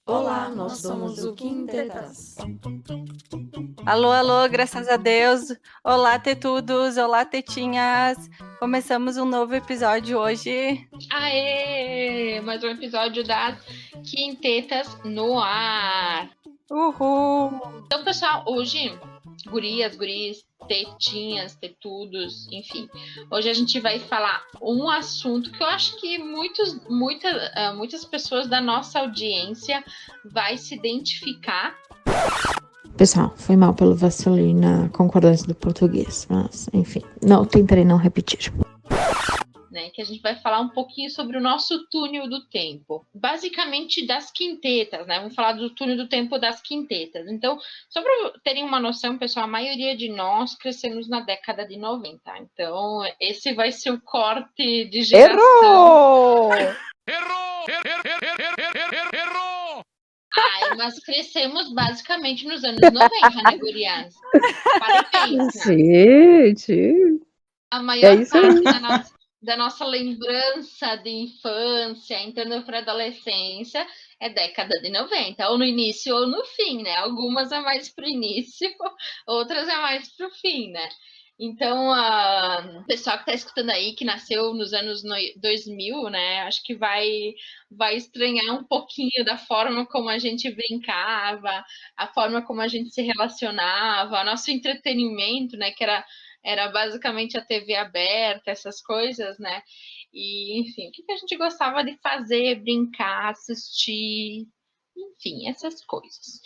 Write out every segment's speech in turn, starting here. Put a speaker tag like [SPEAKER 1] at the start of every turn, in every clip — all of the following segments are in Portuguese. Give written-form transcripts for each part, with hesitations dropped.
[SPEAKER 1] Olá, nós somos o Quintetas.
[SPEAKER 2] Alô, alô, graças a Deus. Olá, tetudos, olá, tetinhas. Começamos um novo episódio hoje.
[SPEAKER 3] Aê! Mais um episódio das Quintetas no ar.
[SPEAKER 2] Uhul!
[SPEAKER 3] Então, pessoal, hoje, guris, tetinhas, tetudos, enfim. Hoje a gente vai falar um assunto que eu acho que muitas pessoas da nossa audiência vai se identificar.
[SPEAKER 1] Pessoal, foi mal pelo vacilo na concordância do português, mas enfim, tentarei não repetir.
[SPEAKER 3] Né, que a gente vai falar um pouquinho sobre o nosso túnel do tempo. Basicamente das quintetas, né? Vamos falar do túnel do tempo das quintetas. Então, só para terem uma noção, pessoal, a maioria de nós crescemos na década de 90. Então, esse vai ser o corte de geração.
[SPEAKER 4] Errou!
[SPEAKER 3] Ai, mas crescemos basicamente nos anos 90, né, gurias? Parabéns.
[SPEAKER 1] Gente!
[SPEAKER 3] A maior
[SPEAKER 1] isso
[SPEAKER 3] parte da nossa lembrança de infância, entrando para adolescência, é década de 90, ou no início ou no fim, né? Algumas é mais para o início, outras é mais para o fim, né? Então, o pessoal que está escutando aí, que nasceu nos anos 2000, né? Acho que vai estranhar um pouquinho da forma como a gente brincava, a forma como a gente se relacionava, nosso entretenimento, né? Que era basicamente a TV aberta, essas coisas, né? E, enfim, o que a gente gostava de fazer, brincar, assistir, enfim, essas coisas.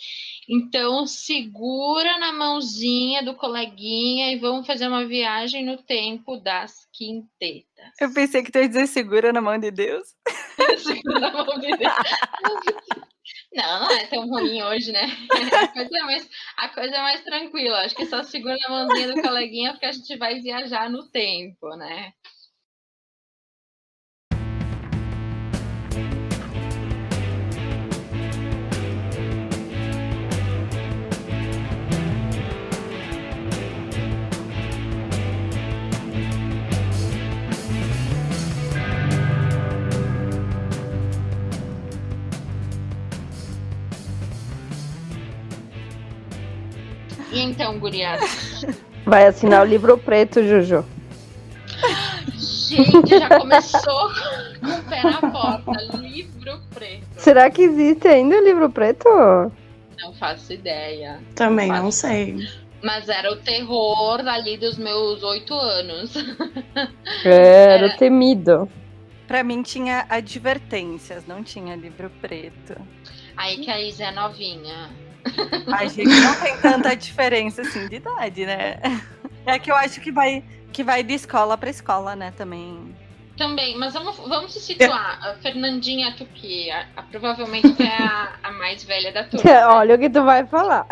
[SPEAKER 3] Então, segura na mãozinha do coleguinha e vamos fazer uma viagem no tempo das quintetas.
[SPEAKER 2] Eu pensei que tu ia dizer segura na mão de Deus.
[SPEAKER 3] Segura na mão de Deus. Não é tão ruim hoje, né? A coisa é mais tranquila. Acho que só segura na mãozinha do coleguinha porque a gente vai viajar no tempo, né? E então, gurias?
[SPEAKER 5] Vai assinar o livro preto, Juju.
[SPEAKER 3] Gente, já começou com o pé na porta. Livro preto.
[SPEAKER 5] Será que existe ainda o livro preto?
[SPEAKER 3] Não faço ideia.
[SPEAKER 6] Também não sei.
[SPEAKER 3] Mas era o terror ali dos meus 8 anos.
[SPEAKER 5] Era temido.
[SPEAKER 2] Pra mim tinha advertências, não tinha livro preto.
[SPEAKER 3] Aí que a Isa é novinha.
[SPEAKER 2] A gente não tem tanta diferença assim de idade, né? É que eu acho que vai de escola pra escola, né, também.
[SPEAKER 3] Também, mas vamos se situar. A Fernandinha Tupi, provavelmente é a mais velha da turma. Né?
[SPEAKER 5] Olha o que tu vai falar.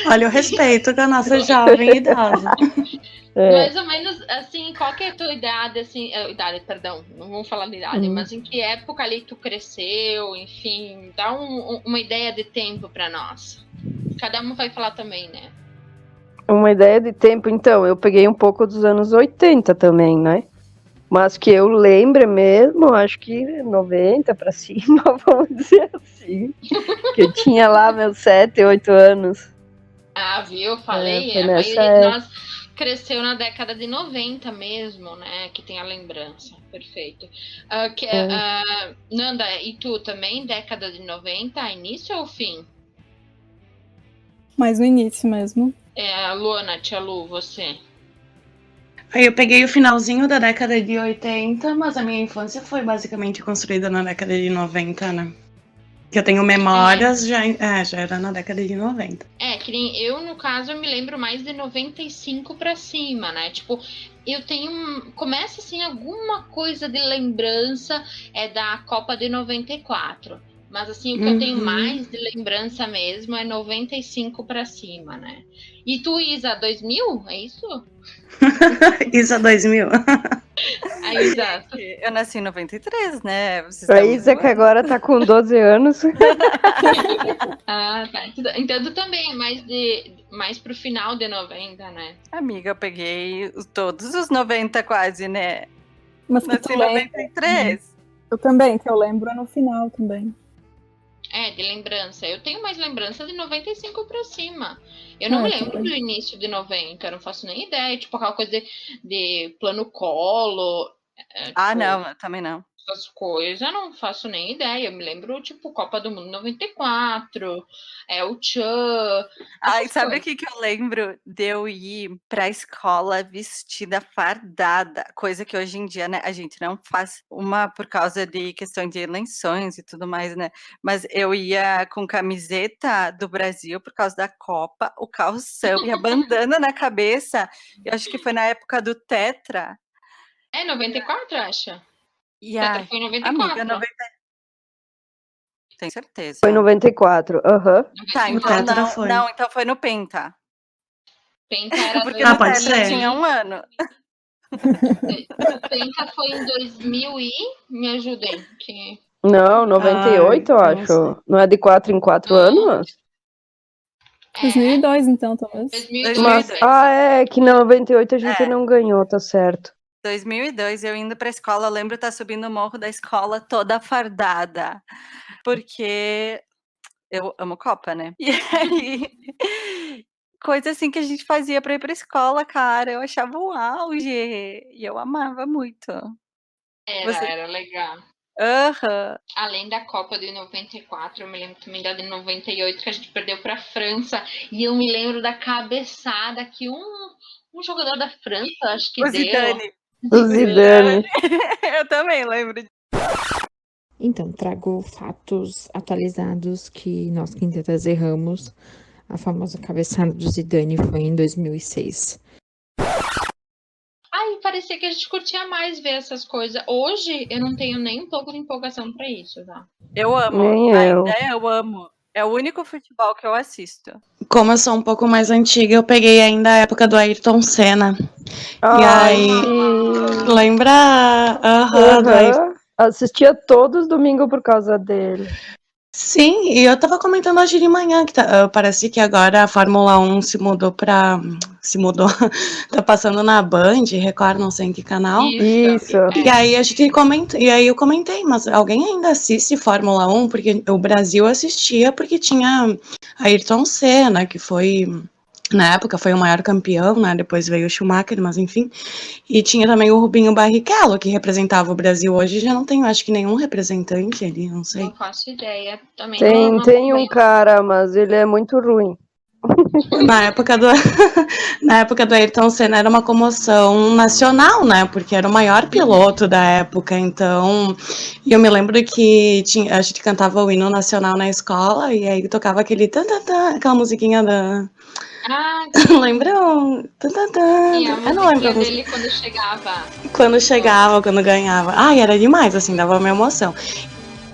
[SPEAKER 6] Olha o respeito da nossa jovem idade.
[SPEAKER 3] Mais ou menos, assim, qual que é a tua idade, assim, perdão, não vamos falar de idade, mas em que época ali tu cresceu, enfim, dá uma ideia de tempo pra nós. Cada um vai falar também, né?
[SPEAKER 5] Uma ideia de tempo, então, eu peguei um pouco dos anos 80 também, né? Mas que eu lembre mesmo, acho que 90 pra cima, vamos dizer assim. Que eu tinha lá meus 7, 8 anos.
[SPEAKER 3] Ah, viu? Falei, a maioria de nós cresceu na década de 90 mesmo, né? Que tem a lembrança. Perfeito. Nanda, e tu também? Década de 90, início ou fim?
[SPEAKER 7] Mais no início mesmo.
[SPEAKER 3] Luana, tia Lu, você?
[SPEAKER 6] Aí eu peguei o finalzinho da década de 80, mas a minha infância foi basicamente construída na década de 90, né? Que eu tenho memórias, já era na década de 90.
[SPEAKER 3] Que nem eu, no caso, eu me lembro mais de 95 pra cima, né? Tipo, eu tenho... Começa, assim, alguma coisa de lembrança da Copa de 94. Mas, assim, o que eu tenho mais de lembrança mesmo é 95 pra cima, né? E tu, Isa, 2000? É isso?
[SPEAKER 6] Isa 2000.
[SPEAKER 3] A Isa.
[SPEAKER 2] Eu nasci em 93, né?
[SPEAKER 5] A Isa que agora tá com 12 anos.
[SPEAKER 3] Tá. Então tu também é mais pro final de 90, né?
[SPEAKER 2] Amiga, eu peguei todos os 90 quase, né?
[SPEAKER 4] Mas que
[SPEAKER 2] Nasci
[SPEAKER 4] tu
[SPEAKER 2] em
[SPEAKER 4] lembra.
[SPEAKER 2] 93.
[SPEAKER 4] Eu também, que eu lembro é no final também.
[SPEAKER 3] De lembrança. Eu tenho mais lembrança de 95 pra cima. Eu não me lembro
[SPEAKER 4] também.
[SPEAKER 3] do início de 90, eu não faço nem ideia. Tipo, aquela coisa de plano colo.
[SPEAKER 2] Não, eu também não.
[SPEAKER 3] Essas coisas, eu não faço nem ideia. Eu me lembro, tipo, Copa do Mundo 94, o Tchan.
[SPEAKER 2] Ai, sabe o que eu lembro de eu ir pra escola vestida fardada? Coisa que hoje em dia, né, a gente não faz uma por causa de questão de eleições e tudo mais, né? Mas eu ia com camiseta do Brasil por causa da Copa, o calção e a bandana na cabeça. Eu acho que foi na época do Tetra.
[SPEAKER 3] 94, acha?
[SPEAKER 2] E
[SPEAKER 3] Tetra
[SPEAKER 2] ai,
[SPEAKER 3] foi em 94.
[SPEAKER 2] amiga, 90. Tem certeza?
[SPEAKER 5] Foi 94, aham.
[SPEAKER 2] Tá,
[SPEAKER 6] O
[SPEAKER 2] então
[SPEAKER 6] Tetra
[SPEAKER 2] não,
[SPEAKER 6] foi.
[SPEAKER 2] não, então foi no Penta.
[SPEAKER 3] Penta era
[SPEAKER 2] Porque no
[SPEAKER 6] pode
[SPEAKER 2] Tetra eu
[SPEAKER 6] ser.
[SPEAKER 2] tinha 1 ano.
[SPEAKER 3] Penta foi em 2000 e... Me ajudem. Que...
[SPEAKER 5] Não, 98, eu
[SPEAKER 6] eu não
[SPEAKER 5] acho.
[SPEAKER 6] sei.
[SPEAKER 5] Não é de 4 em 4 anos?
[SPEAKER 4] 2002, então, talvez.
[SPEAKER 3] 2002.
[SPEAKER 5] Mas, que 98 a gente não ganhou, tá certo.
[SPEAKER 2] 2002, eu indo pra escola, eu lembro estar subindo o morro da escola toda fardada, porque eu amo Copa, né? E aí, coisa assim que a gente fazia pra ir pra escola, cara, eu achava o auge, e eu amava muito.
[SPEAKER 3] Era legal.
[SPEAKER 2] Aham.
[SPEAKER 3] Além da Copa de 94, eu me lembro também da de 98, que a gente perdeu pra França, e eu me lembro da cabeçada que um jogador da França, acho que
[SPEAKER 2] O
[SPEAKER 3] deu.
[SPEAKER 2] Zidane.
[SPEAKER 5] O Zidane.
[SPEAKER 2] Eu também lembro.
[SPEAKER 1] Então, trago fatos atualizados que nós quintetas erramos. A famosa cabeçada do Zidane foi em 2006.
[SPEAKER 3] Ai, parecia que a gente curtia mais ver essas coisas. Hoje, eu não tenho nem um pouco de empolgação pra isso, tá?
[SPEAKER 2] Eu amo,
[SPEAKER 5] Nem eu.
[SPEAKER 2] ainda eu amo. É o único futebol que eu assisto.
[SPEAKER 6] Como eu sou um pouco mais antiga, eu peguei ainda a época do Ayrton Senna.
[SPEAKER 5] Ai,
[SPEAKER 6] aí,
[SPEAKER 5] sim.
[SPEAKER 6] Lembra? Do Ayrton.
[SPEAKER 5] Aham. Assistia todos os domingos por causa dele.
[SPEAKER 6] Sim, e eu tava comentando hoje de manhã que parece que agora a Fórmula 1 se mudou. Tá passando na Band, Record, não sei em que canal.
[SPEAKER 5] Isso.
[SPEAKER 6] E aí a gente comenta, e aí eu comentei, mas alguém ainda assiste Fórmula 1? Porque o Brasil assistia porque tinha Ayrton Senna, que foi, na época, foi o maior campeão, né? Depois veio o Schumacher, mas enfim. E tinha também o Rubinho Barrichello, que representava o Brasil. Hoje já não tem, acho que nenhum representante ali, não sei.
[SPEAKER 3] Não faço ideia. Também
[SPEAKER 5] Tem,
[SPEAKER 3] não
[SPEAKER 5] tem um
[SPEAKER 3] acompanho.
[SPEAKER 5] cara, mas ele é muito ruim.
[SPEAKER 6] Na época do Ayrton Senna era uma comoção nacional, né? Porque era o maior piloto da época, então. E eu me lembro que a gente cantava o hino nacional na escola e aí tocava aquele aquela musiquinha da. Lembram?
[SPEAKER 3] Sim, a
[SPEAKER 6] Eu não lembro a
[SPEAKER 3] musiquinha dele quando chegava.
[SPEAKER 6] Quando ganhava. Ai, era demais, assim, dava uma emoção.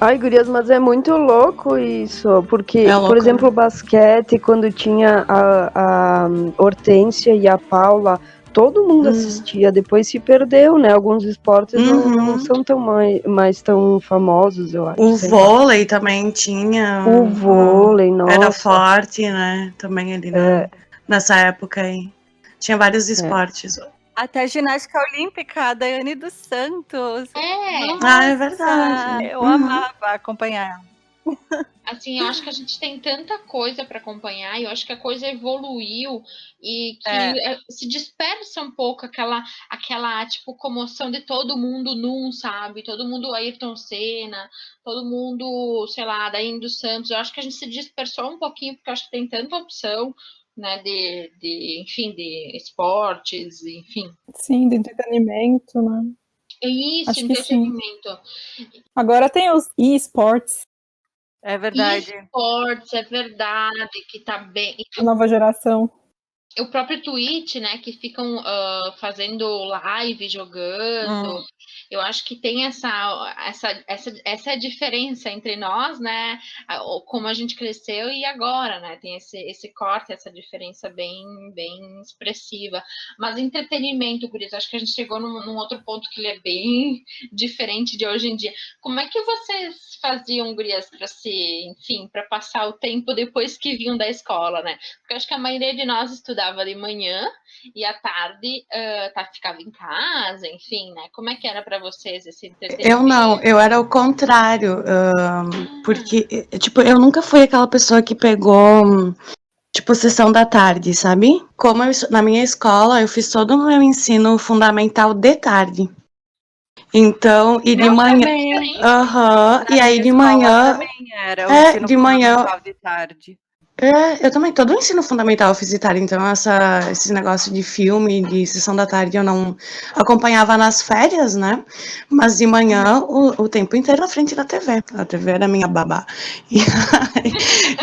[SPEAKER 5] Ai, gurias, mas é muito louco isso, porque,
[SPEAKER 6] louco,
[SPEAKER 5] por exemplo,
[SPEAKER 6] né?
[SPEAKER 5] o basquete, quando tinha a Hortência e a Paula, todo mundo assistia, depois se perdeu, né? Alguns esportes não são tão mais tão famosos, eu acho.
[SPEAKER 6] O vôlei também tinha.
[SPEAKER 5] O vôlei, nossa.
[SPEAKER 6] Era forte, né? Também ali nessa época aí. Tinha vários esportes.
[SPEAKER 2] Até a ginástica olímpica, a Daiane dos Santos.
[SPEAKER 6] É verdade.
[SPEAKER 2] Eu amava acompanhar ela.
[SPEAKER 3] Assim, eu acho que a gente tem tanta coisa para acompanhar, e eu acho que a coisa evoluiu e que se dispersa um pouco aquela tipo comoção de todo mundo sabe? Todo mundo Ayrton Senna, todo mundo, sei lá, Daiane dos Santos. Eu acho que a gente se dispersou um pouquinho porque eu acho que tem tanta opção, né, enfim, de esportes, enfim.
[SPEAKER 4] Sim, de entretenimento, né?
[SPEAKER 3] Isso,
[SPEAKER 4] Acho que
[SPEAKER 3] entretenimento.
[SPEAKER 4] Agora tem os e-sports.
[SPEAKER 2] É verdade.
[SPEAKER 3] E-sports, é verdade, que tá bem.
[SPEAKER 4] A nova geração.
[SPEAKER 3] O próprio Twitch, né, que ficam fazendo live, jogando. Eu acho que tem essa diferença entre nós, né, como a gente cresceu e agora, né, tem esse corte, essa diferença bem expressiva. Mas entretenimento, Guris, acho que a gente chegou num outro ponto que ele é bem diferente de hoje em dia. Como é que vocês faziam, Gurias, para passar o tempo depois que vinham da escola, né? Porque eu acho que a maioria de nós estudava estudava de manhã e à tarde ficava em casa, enfim, né? Como é que era para vocês esse entretenimento?
[SPEAKER 6] Eu não, eu era o contrário, porque, tipo, eu nunca fui aquela pessoa que pegou, tipo, sessão da tarde, sabe? Como na minha escola, eu fiz todo o meu ensino fundamental de tarde. Então, e de
[SPEAKER 2] Eu
[SPEAKER 6] manhã.
[SPEAKER 2] também.
[SPEAKER 6] Aham,
[SPEAKER 2] Na
[SPEAKER 6] e aí
[SPEAKER 2] minha
[SPEAKER 6] de
[SPEAKER 2] escola
[SPEAKER 6] manhã.
[SPEAKER 2] também era o ensino
[SPEAKER 6] De manhã.
[SPEAKER 2] fundamental de tarde.
[SPEAKER 6] Eu também, todo o ensino fundamental eu fiz de tarde, então esse negócio de filme, de sessão da tarde, eu não acompanhava nas férias, né? Mas de manhã, o tempo inteiro na frente da TV. A TV era minha babá.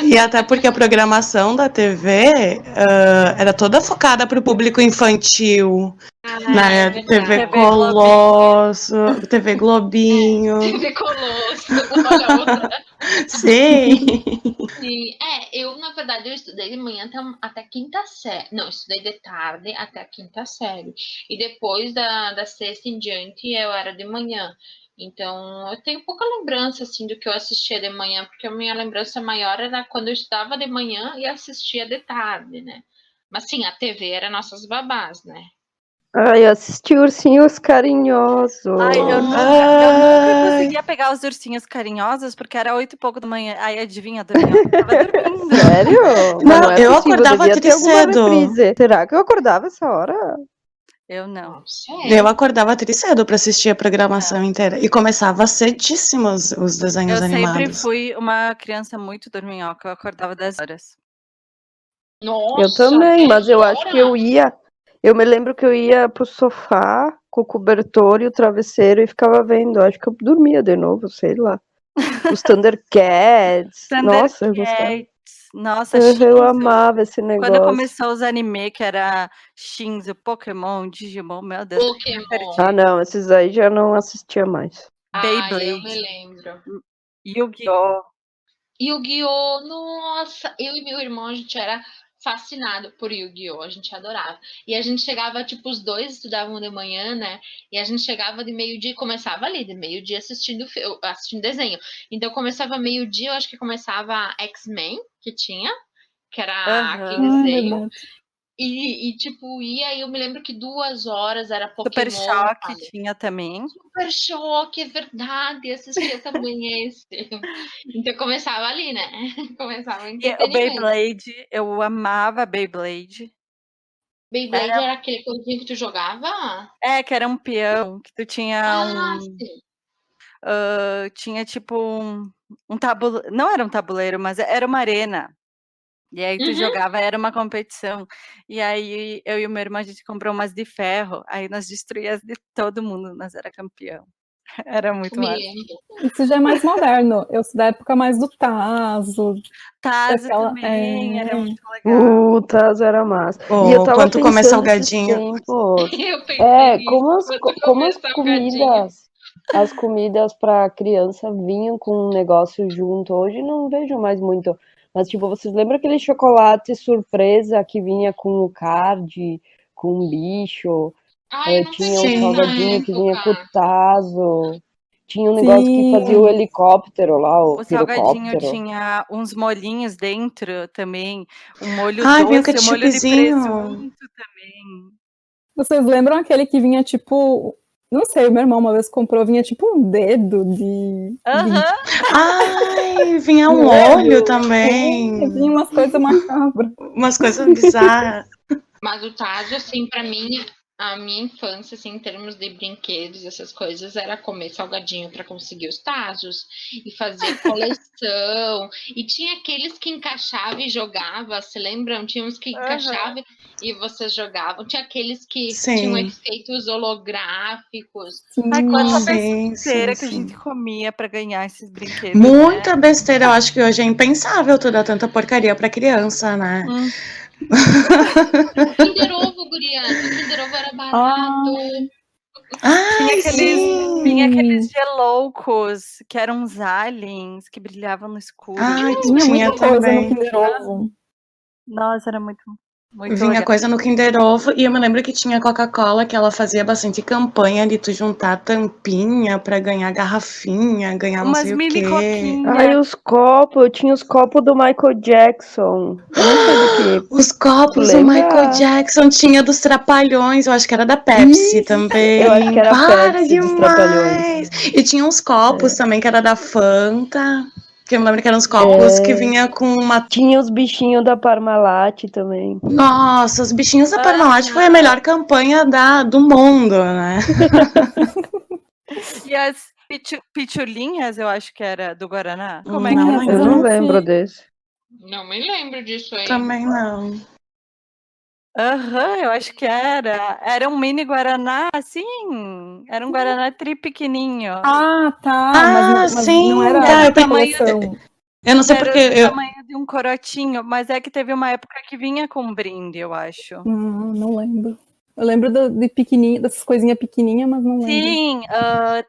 [SPEAKER 6] E até porque a programação da TV era toda focada para o público infantil. Né?
[SPEAKER 3] verdade.
[SPEAKER 6] TV
[SPEAKER 2] TV
[SPEAKER 6] Colosso, TV Globinho.
[SPEAKER 3] TV Colosso, olha a outra.
[SPEAKER 6] Sim.
[SPEAKER 3] Sim, eu na verdade eu estudei de manhã até quinta série. Não, estudei de tarde até a quinta série. E depois da sexta em diante eu era de manhã. Então eu tenho pouca lembrança assim do que eu assistia de manhã, porque a minha lembrança maior era quando eu estudava de manhã e assistia de tarde, né? Mas sim, a TV era nossas babás, né?
[SPEAKER 5] Ai, eu assisti Ursinhos Carinhosos.
[SPEAKER 2] Ai, eu nunca conseguia pegar os ursinhos carinhosos, porque era 8h pouco da manhã. Aí adivinha, dormia. Eu tava dormindo.
[SPEAKER 5] Sério? Mas
[SPEAKER 6] Não,
[SPEAKER 5] não é
[SPEAKER 6] eu
[SPEAKER 5] possível,
[SPEAKER 6] acordava
[SPEAKER 5] devia ter alguma
[SPEAKER 6] cedo.
[SPEAKER 5] reprise. Será que eu acordava essa hora?
[SPEAKER 2] Eu não.
[SPEAKER 3] Não sei.
[SPEAKER 6] Eu acordava cedo pra assistir a programação inteira. E começava cedíssimo os desenhos
[SPEAKER 2] Eu sempre
[SPEAKER 6] animados.
[SPEAKER 2] fui uma criança muito dorminhoca, eu acordava 10 horas.
[SPEAKER 3] Nossa,
[SPEAKER 5] Eu também, mas eu acho que
[SPEAKER 3] Débora!
[SPEAKER 5] eu me lembro que eu ia pro sofá com o cobertor e o travesseiro e ficava vendo. Acho que eu dormia de novo, sei lá. Os Thundercats. Nossa, eu gostava.
[SPEAKER 2] Thundercats. Nossa,
[SPEAKER 5] Eu
[SPEAKER 2] Shinzo.
[SPEAKER 5] amava esse
[SPEAKER 2] Quando
[SPEAKER 5] negócio.
[SPEAKER 2] começou os anime, que era Shinzo, Pokémon, Digimon, meu Deus.
[SPEAKER 3] Pokémon.
[SPEAKER 5] Ah, não, esses aí já não assistia mais.
[SPEAKER 3] Eu me
[SPEAKER 2] Beyblade,
[SPEAKER 3] lembro.
[SPEAKER 2] Yu-Gi-Oh!
[SPEAKER 3] Yu-Gi-Oh! Nossa, eu e meu irmão, a gente era fascinado por Yu-Gi-Oh! A gente adorava. E a gente chegava, tipo, os dois estudavam de manhã, né? E a gente chegava de meio-dia e começava ali, de meio-dia assistindo desenho. Então começava meio-dia, eu acho que começava X-Men, que tinha, que era aquele
[SPEAKER 2] Aham.
[SPEAKER 3] desenho.
[SPEAKER 4] verdade.
[SPEAKER 3] E, tipo, eu me lembro que 2 horas era
[SPEAKER 2] Super
[SPEAKER 3] Pokémon,
[SPEAKER 2] Choque
[SPEAKER 3] sabe?
[SPEAKER 2] tinha também.
[SPEAKER 3] Super Choque, é verdade, assistia também esse. Então começava ali, né? Começava o
[SPEAKER 2] E o
[SPEAKER 3] entretenimento.
[SPEAKER 2] Beyblade, eu amava Beyblade.
[SPEAKER 3] Beyblade era aquele coisinho que tu jogava?
[SPEAKER 2] Que era um peão, que tu tinha
[SPEAKER 3] Sim.
[SPEAKER 2] tinha tipo um tabuleiro, não era um tabuleiro, mas era uma arena. E aí tu jogava, era uma competição. E aí eu e o meu irmão, a gente comprou umas de ferro, aí nós destruíamos de todo mundo, nós era campeão. Era muito
[SPEAKER 3] Me
[SPEAKER 2] massa.
[SPEAKER 3] lembro.
[SPEAKER 4] Isso já é mais moderno. Eu sou da época mais do Tazo.
[SPEAKER 2] Tazo
[SPEAKER 4] Daquela-
[SPEAKER 2] também, era
[SPEAKER 4] é.
[SPEAKER 2] muito legal.
[SPEAKER 5] Tazo era massa. E eu tava
[SPEAKER 6] Quanto comer
[SPEAKER 5] pensando esses
[SPEAKER 6] salgadinho.
[SPEAKER 5] tempos.
[SPEAKER 3] Eu pensei nisso,
[SPEAKER 5] Como as,
[SPEAKER 3] quando
[SPEAKER 5] como as
[SPEAKER 3] começou a salgadinho.
[SPEAKER 5] as comidas para criança vinham com um negócio junto. Hoje não vejo mais muito. Mas, tipo, vocês lembram aquele chocolate surpresa que vinha com o card, com um bicho?
[SPEAKER 3] Ai, eu não
[SPEAKER 5] Tinha um
[SPEAKER 3] peguei essa
[SPEAKER 5] salgadinho que vinha com o
[SPEAKER 3] época.
[SPEAKER 5] tazo. Tinha um negócio que fazia o
[SPEAKER 4] Sim.
[SPEAKER 5] helicóptero lá, o
[SPEAKER 2] O salgadinho
[SPEAKER 5] pirocóptero.
[SPEAKER 2] tinha uns molhinhos dentro também, um molho
[SPEAKER 6] Ai, vinha um
[SPEAKER 2] doce, um molho de
[SPEAKER 6] ketchupzinho.
[SPEAKER 2] presunto também.
[SPEAKER 4] Vocês lembram aquele que vinha tipo. Não sei, meu irmão uma vez comprou, vinha tipo um dedo de.
[SPEAKER 2] Aham.
[SPEAKER 6] Ai, vinha um
[SPEAKER 4] Lembro.
[SPEAKER 6] olho também.
[SPEAKER 4] Vinha umas coisas macabras.
[SPEAKER 6] Umas coisas bizarras.
[SPEAKER 3] Mas o Tazo, assim, pra mim, a minha infância, assim, em termos de brinquedos, essas coisas, era comer salgadinho para conseguir os Tazos e fazer coleção. E tinha aqueles que encaixava e jogava, se lembram? Tinha uns que encaixavam e vocês jogavam. Tinha aqueles que tinham efeitos holográficos.
[SPEAKER 2] Ai, quanta
[SPEAKER 6] Sim,
[SPEAKER 2] besteira
[SPEAKER 6] sim,
[SPEAKER 2] que a gente
[SPEAKER 6] sim.
[SPEAKER 2] comia para ganhar esses brinquedos.
[SPEAKER 6] Muita besteira. Eu acho que hoje é impensável tu dar tanta porcaria pra criança, né?
[SPEAKER 3] Kinder Ovo, Guriana. Kinder Ovo era barato.
[SPEAKER 2] Tinha aqueles geloucos, que eram uns aliens, que brilhavam no escuro.
[SPEAKER 6] Ai,
[SPEAKER 4] Tinha
[SPEAKER 6] tinha
[SPEAKER 4] muita coisa no
[SPEAKER 6] também.
[SPEAKER 4] Kinder Ovo.
[SPEAKER 2] Nossa, era muito... Muito
[SPEAKER 6] Vinha
[SPEAKER 2] legal.
[SPEAKER 6] coisa no Kinder Ovo e eu me lembro que tinha Coca-Cola que ela fazia bastante campanha de tu juntar tampinha pra ganhar garrafinha, ganhar não
[SPEAKER 2] Umas
[SPEAKER 6] sei o
[SPEAKER 2] mini
[SPEAKER 6] quê.
[SPEAKER 2] coquinhas.
[SPEAKER 5] Ai, os copos, eu tinha os copos do Michael Jackson. Eu não sei do que.
[SPEAKER 6] Os
[SPEAKER 5] Tu
[SPEAKER 6] copos do
[SPEAKER 5] lembra?
[SPEAKER 6] Michael Jackson tinha dos Trapalhões, eu acho que era da Pepsi
[SPEAKER 5] Isso,
[SPEAKER 6] também.
[SPEAKER 5] eu acho que era
[SPEAKER 6] Para
[SPEAKER 5] Pepsi dos Trapalhões.
[SPEAKER 6] demais! E tinha uns copos também que era da Fanta. Que eu me lembro que eram uns copos que vinha com uma.
[SPEAKER 5] Tinha os bichinhos da Parmalat também.
[SPEAKER 6] Nossa, os bichinhos da Parmalat foi a melhor campanha do mundo, né?
[SPEAKER 2] E as pitulinhas, eu acho que era do Guaraná. Como é que
[SPEAKER 6] Não
[SPEAKER 2] é?
[SPEAKER 5] Eu
[SPEAKER 4] eu
[SPEAKER 5] não
[SPEAKER 4] não
[SPEAKER 5] lembro
[SPEAKER 4] sei.
[SPEAKER 5] desse.
[SPEAKER 3] Não me lembro disso aí.
[SPEAKER 6] Também não.
[SPEAKER 2] Aham, eu acho que era. Era um mini Guaraná, assim. Era um Guaraná tri pequenininho.
[SPEAKER 4] Ah, tá.
[SPEAKER 6] Ah,
[SPEAKER 4] Mas não
[SPEAKER 6] sim,
[SPEAKER 4] era
[SPEAKER 6] tá.
[SPEAKER 2] Era
[SPEAKER 6] Eu,
[SPEAKER 2] o tamanho,
[SPEAKER 4] coleção.
[SPEAKER 6] eu não sei
[SPEAKER 2] era
[SPEAKER 6] porque
[SPEAKER 2] do
[SPEAKER 6] eu,
[SPEAKER 2] tamanho de um corotinho, mas é que teve uma época que vinha com um brinde, eu acho.
[SPEAKER 4] Não lembro. Eu lembro de pequenininho, dessas coisinhas pequenininhas, mas não lembro.
[SPEAKER 2] Sim,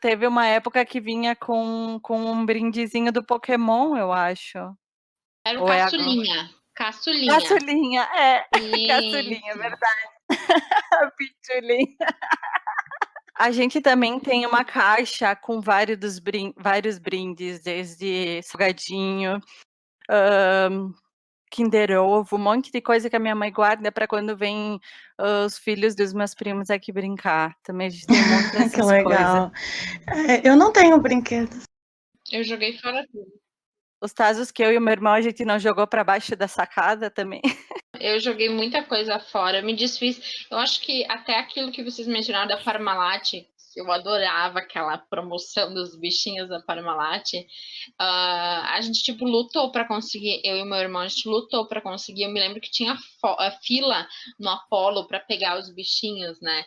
[SPEAKER 2] teve uma época que vinha com um brindezinho do Pokémon, eu acho.
[SPEAKER 3] Era o
[SPEAKER 2] Ou é agora?
[SPEAKER 3] caçulinha. Caçulinha.
[SPEAKER 2] Caçulinha, caçulinha,
[SPEAKER 3] Isso.
[SPEAKER 2] verdade. A pitulinha. A gente também tem uma caixa com vários brindes, desde salgadinho, Kinder Ovo, um monte de coisa que a minha mãe guarda para quando vem os filhos dos meus primos aqui brincar. Também a gente tem um monte
[SPEAKER 6] que
[SPEAKER 2] dessas coisas.
[SPEAKER 6] legal. É, eu não tenho brinquedos.
[SPEAKER 3] Eu joguei fora tudo.
[SPEAKER 2] Os tazos que eu e o meu irmão a gente não jogou para baixo da sacada também.
[SPEAKER 3] Eu joguei muita coisa fora, eu me desfiz. Eu acho que até aquilo que vocês mencionaram da Parmalat, eu adorava aquela promoção dos bichinhos da Parmalat. A gente, tipo, lutou para conseguir, eu e meu irmão, a gente lutou para conseguir. Eu me lembro que tinha fila no Apollo para pegar os bichinhos, né?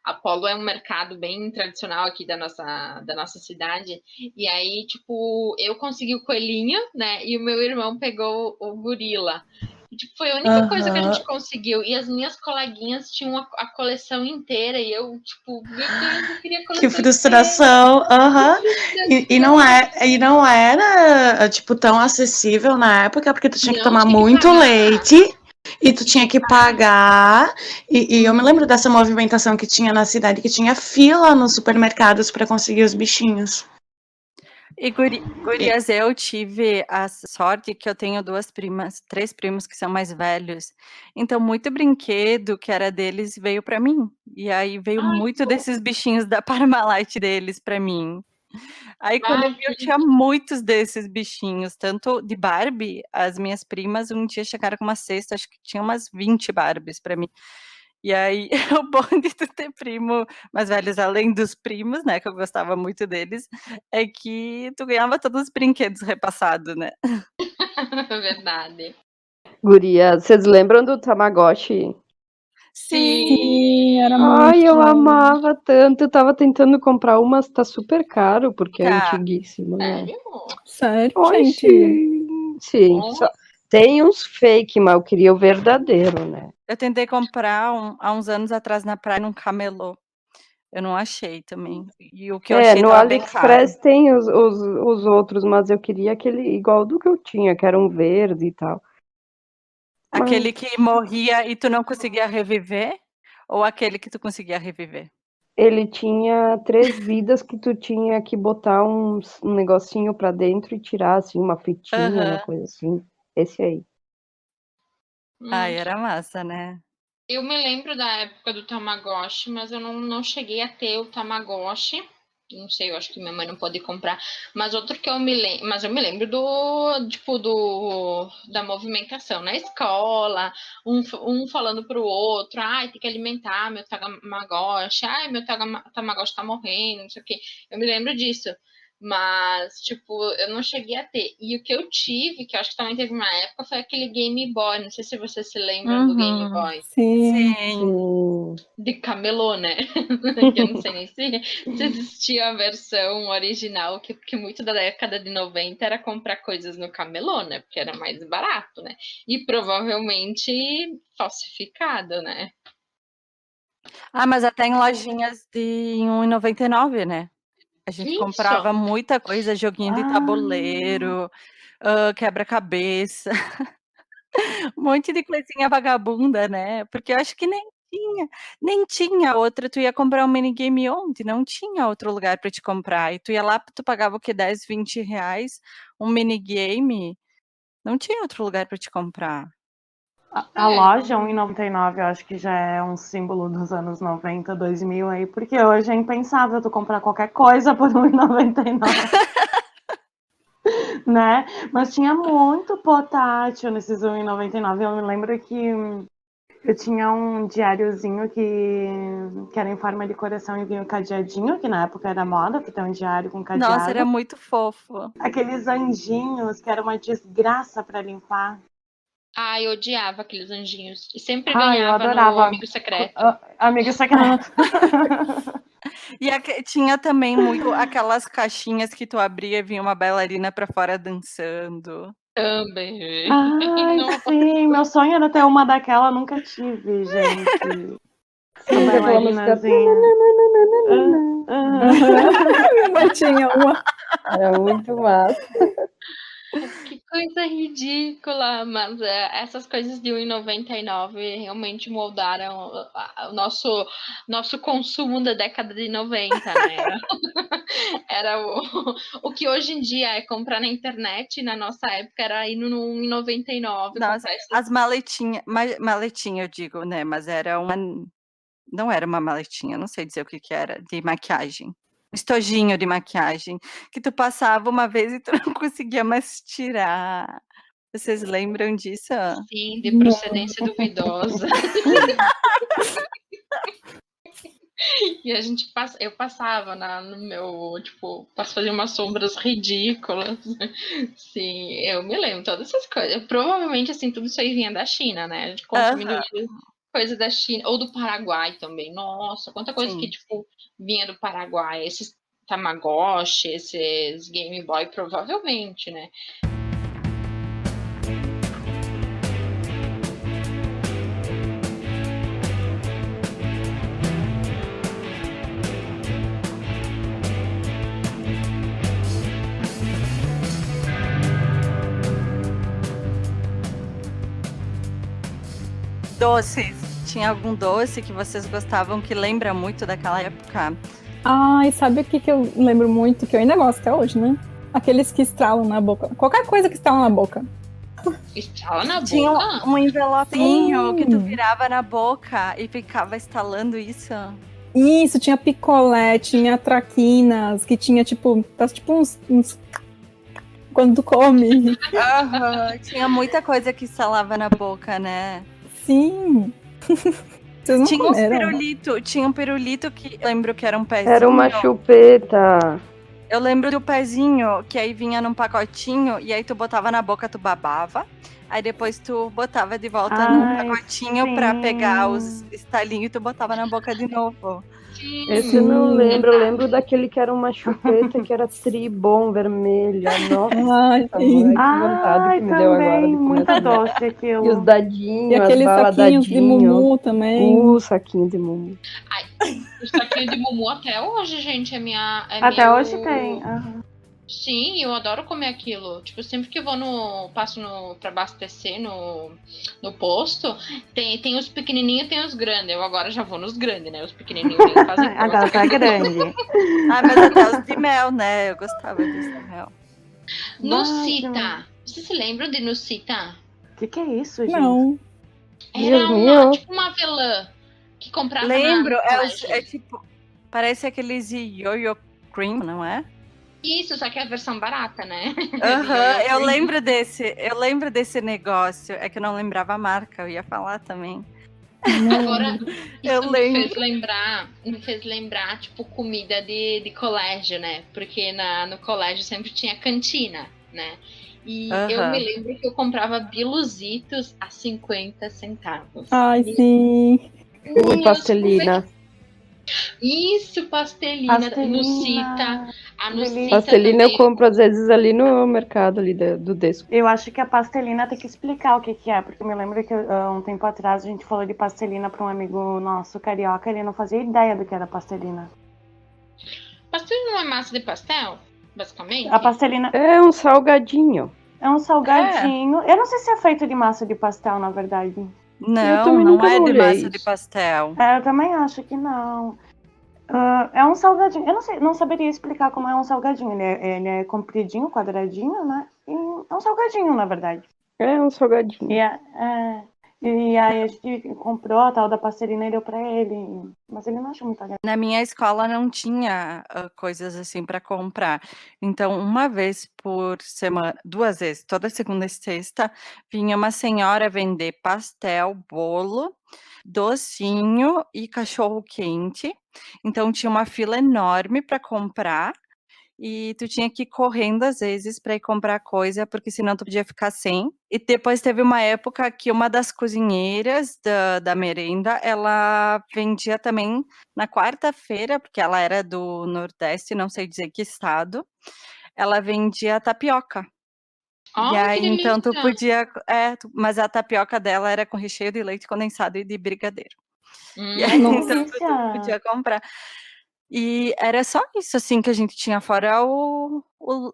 [SPEAKER 3] Apollo é um mercado bem tradicional aqui da nossa cidade. E aí, tipo, eu consegui o coelhinho, né? E o meu irmão pegou o gorila. E, tipo, foi a única coisa que a gente conseguiu. E as minhas coleguinhas tinham a coleção inteira. E eu, tipo, meu Deus, eu queria a coleção
[SPEAKER 6] Que frustração. Aham. E não era, tipo, tão acessível na época, porque tu tinha que tomar muito leite. E tu tinha que pagar. E eu me lembro dessa movimentação que tinha na cidade, que tinha fila nos supermercados para conseguir os bichinhos.
[SPEAKER 2] E gurias, eu tive a sorte que eu tenho três primos que são mais velhos. Então, muito brinquedo que era deles veio para mim. E aí veio muito desses bichinhos da Parmalat deles para mim. Aí quando eu vi, eu tinha muitos desses bichinhos, tanto de Barbie, as minhas primas um dia chegaram com uma cesta, acho que tinha umas 20 Barbies para mim. E aí, o bom de tu ter primo mais velhos, além dos primos, né, que eu gostava muito deles, é que tu ganhava todos os brinquedos repassados, né.
[SPEAKER 3] Verdade.
[SPEAKER 5] Guria, vocês lembram do Tamagotchi?
[SPEAKER 2] Sim,
[SPEAKER 4] era muito
[SPEAKER 5] Ai, eu
[SPEAKER 4] bom.
[SPEAKER 5] amava tanto. Eu tava tentando comprar mas tá super caro, porque é
[SPEAKER 2] Tá.
[SPEAKER 5] antiguíssimo, né?
[SPEAKER 3] Sério?
[SPEAKER 4] Sério, gente?
[SPEAKER 5] Sim. Tem uns fake, mas eu queria o verdadeiro, né?
[SPEAKER 2] Eu tentei comprar há uns anos atrás na praia, num camelô. Eu não achei também. E o que eu achei
[SPEAKER 5] no
[SPEAKER 2] tava bem caro.
[SPEAKER 5] AliExpress tem os outros, mas eu queria aquele igual do que eu tinha, que era um verde e tal.
[SPEAKER 2] Aquele que morria e tu não conseguia reviver? Ou aquele que tu conseguia reviver?
[SPEAKER 5] Ele tinha 3 vidas que tu tinha que botar um negocinho pra dentro e tirar, assim, uma fitinha, uma coisa assim. Esse aí.
[SPEAKER 2] Ai, era massa, né?
[SPEAKER 3] Eu me lembro da época do Tamagotchi, mas eu não cheguei a ter o Tamagotchi. Não sei, eu acho que minha mãe não pode comprar. Mas outro que eu me lembro, mas eu me lembro da movimentação na escola, um falando pro outro, ai, tem que alimentar meu Tamagotchi, ai, meu Tamagotchi tá morrendo, não sei o quê. Eu me lembro disso. Mas, tipo, eu não cheguei a ter. E o que eu tive, que eu acho que também teve uma época, foi aquele Game Boy. Não sei se vocês se lembram do Game Boy.
[SPEAKER 2] Sim.
[SPEAKER 3] De camelô, né? Que eu não sei nem se existia a versão original, que muito da década de 90 era comprar coisas no camelô, né? Porque era mais barato, né? E provavelmente falsificado, né?
[SPEAKER 2] Ah, mas até em lojinhas de R$1,99, né? A gente comprava muita coisa, joguinho de tabuleiro, quebra-cabeça. Um monte de coisinha vagabunda, né, porque eu acho que nem tinha outra, tu ia comprar um minigame onde? Não tinha outro lugar pra te comprar, e tu ia lá, tu pagava o quê? 10, R$ 20, um minigame, não tinha outro lugar pra te comprar.
[SPEAKER 6] A loja 1,99 eu acho que já é um símbolo dos anos 90, 2000 aí, porque hoje é impensável tu comprar qualquer coisa por 1,99. Né? Mas tinha muito portátil nesses 1,99. Eu me lembro que eu tinha um diáriozinho que era em forma de coração e vinha o cadeadinho, que na época era moda, tu ter um diário com cadeado.
[SPEAKER 2] Nossa, era muito fofo.
[SPEAKER 6] Aqueles anjinhos que era uma desgraça pra limpar.
[SPEAKER 3] Ai, eu odiava aqueles anjinhos. E sempre
[SPEAKER 6] Eu
[SPEAKER 3] ganhava no
[SPEAKER 6] adorava.
[SPEAKER 3] Amigo Secreto.
[SPEAKER 6] Amigo secreto.
[SPEAKER 2] E tinha também muito aquelas caixinhas que tu abria e vinha uma bailarina pra fora dançando.
[SPEAKER 3] Também.
[SPEAKER 6] Ai,
[SPEAKER 3] Nossa.
[SPEAKER 6] sim, meu sonho era ter uma daquela, nunca tive, gente.
[SPEAKER 5] Sim, que aquela música.
[SPEAKER 6] Bailarinazinha.
[SPEAKER 4] Minha mãe tinha uma.
[SPEAKER 5] Era muito massa.
[SPEAKER 3] Que coisa ridícula, mas essas coisas de 1,99 realmente moldaram o nosso consumo da década de 90, né? Era o que hoje em dia é comprar na internet, na nossa época era ir no 1,99.
[SPEAKER 2] Nossa, as maletinha eu digo, né, mas era não era uma maletinha, não sei dizer o que era, de maquiagem. Estojinho de maquiagem, que tu passava uma vez e tu não conseguia mais tirar. Vocês lembram disso?
[SPEAKER 3] Sim, de procedência duvidosa. E eu passava no meu, tipo, fazer umas sombras ridículas. Sim, eu me lembro todas essas coisas. Provavelmente, assim, tudo isso aí vinha da China, né? A gente consumindo coisa da China, ou do Paraguai também. Nossa, quanta coisa
[SPEAKER 2] Sim.
[SPEAKER 3] que, tipo, vinha do Paraguai. Esses Tamagotchi, esses Game Boy, provavelmente, né?
[SPEAKER 2] Doces. Tinha algum doce que vocês gostavam que lembra muito daquela época?
[SPEAKER 4] Ai, sabe o que eu lembro muito, que eu ainda gosto até hoje, né? Aqueles que estralam na boca. Qualquer coisa que estrala na boca.
[SPEAKER 3] Estrala na
[SPEAKER 2] Tinha
[SPEAKER 3] boca?
[SPEAKER 2] um envelopinho que tu
[SPEAKER 4] Sim.
[SPEAKER 2] virava na boca e ficava estalando isso.
[SPEAKER 4] Isso, tinha picolé, tinha traquinas, que tinha tipo uns quando tu come.
[SPEAKER 2] Tinha muita coisa que estalava na boca, né?
[SPEAKER 4] Sim. Vocês não comeram?
[SPEAKER 2] Tinha um pirulito que eu lembro que era um pezinho.
[SPEAKER 5] Era uma chupeta.
[SPEAKER 2] Eu lembro do pezinho que aí vinha num pacotinho e aí tu botava na boca, tu babava. Aí depois tu botava de volta no pacotinho pra pegar os estalinhos e tu botava na boca de novo.
[SPEAKER 5] Esse eu não lembro. Eu lembro daquele que era uma chupeta que era tribom vermelha. Nossa, que vontade que me deu agora de comer.
[SPEAKER 6] Muita doce aquilo.
[SPEAKER 5] E os dadinhos,
[SPEAKER 4] e aqueles
[SPEAKER 5] as
[SPEAKER 4] saquinhos de mumu também.
[SPEAKER 5] Saquinho de mumu.
[SPEAKER 3] Ai, o saquinho de mumu até hoje, gente,
[SPEAKER 6] Até hoje tem.
[SPEAKER 3] Sim, eu adoro comer aquilo. Tipo, sempre que eu passo pra abastecer no posto, tem os pequenininhos e tem os grandes. Eu agora já vou nos grandes, né? Os pequenininhos nem fazem coisa.
[SPEAKER 6] Agora tá grande.
[SPEAKER 2] Mas até os de mel, né? Eu gostava disso de mel.
[SPEAKER 3] Nucita. Vocês se lembram de Nucita?
[SPEAKER 6] O que é isso, gente?
[SPEAKER 4] Não.
[SPEAKER 3] Era tipo uma avelã que comprava
[SPEAKER 2] Lembro, é tipo... Parece aqueles Yo-Yo Cream, não é?
[SPEAKER 3] Isso, só que é a versão barata, né?
[SPEAKER 2] Eu lembro desse negócio. É que eu não lembrava a marca, eu ia falar também.
[SPEAKER 3] Agora,
[SPEAKER 2] eu
[SPEAKER 3] isso me fez lembrar, tipo, comida de colégio, né? Porque no colégio sempre tinha cantina, né? E eu me lembro que eu comprava biluzitos a 50 centavos.
[SPEAKER 4] Ai, sim.
[SPEAKER 5] E pastelina.
[SPEAKER 3] Isso, pastelina. Nucita. A Nucita
[SPEAKER 5] pastelina
[SPEAKER 3] também.
[SPEAKER 5] Eu compro às vezes ali no mercado ali do Desco.
[SPEAKER 6] Eu acho que a pastelina tem que explicar o que é, porque eu me lembro que um tempo atrás a gente falou de pastelina para um amigo nosso carioca, ele não fazia ideia do que era pastelina.
[SPEAKER 3] Pastelina não é massa de pastel, basicamente?
[SPEAKER 6] A pastelina
[SPEAKER 5] é um salgadinho.
[SPEAKER 6] É um salgadinho. Eu não sei se é feito de massa de pastel, na verdade.
[SPEAKER 2] Não,
[SPEAKER 5] também
[SPEAKER 2] não
[SPEAKER 5] nunca
[SPEAKER 2] é de
[SPEAKER 5] olhei
[SPEAKER 2] massa de
[SPEAKER 5] isso.
[SPEAKER 2] pastel.
[SPEAKER 6] Eu também acho que não. É um salgadinho. Eu não saberia explicar como é um salgadinho. Ele é compridinho, quadradinho, né? E é um salgadinho, na verdade.
[SPEAKER 5] É um salgadinho.
[SPEAKER 6] E aí a gente comprou a tal da pastelina e deu pra ele. Mas ele não achou muito agradável.
[SPEAKER 2] Na minha escola não tinha coisas assim para comprar. Então, uma vez por semana, 2 vezes, toda segunda e sexta, vinha uma senhora vender pastel, bolo, docinho e cachorro quente. Então tinha uma fila enorme para comprar. E tu tinha que ir correndo às vezes para ir comprar coisa, porque senão tu podia ficar sem. E depois teve uma época que uma das cozinheiras da merenda, ela vendia também na quarta-feira, porque ela era do Nordeste, não sei dizer que estado, ela vendia tapioca. E
[SPEAKER 3] Ai, que
[SPEAKER 2] aí, então, tu
[SPEAKER 3] delícia!
[SPEAKER 2] podia. Mas a tapioca dela era com recheio de leite condensado e de brigadeiro. E aí,
[SPEAKER 6] Ai, que
[SPEAKER 4] Nossa.
[SPEAKER 2] então, tu podia comprar. E era só isso, assim, que a gente tinha, fora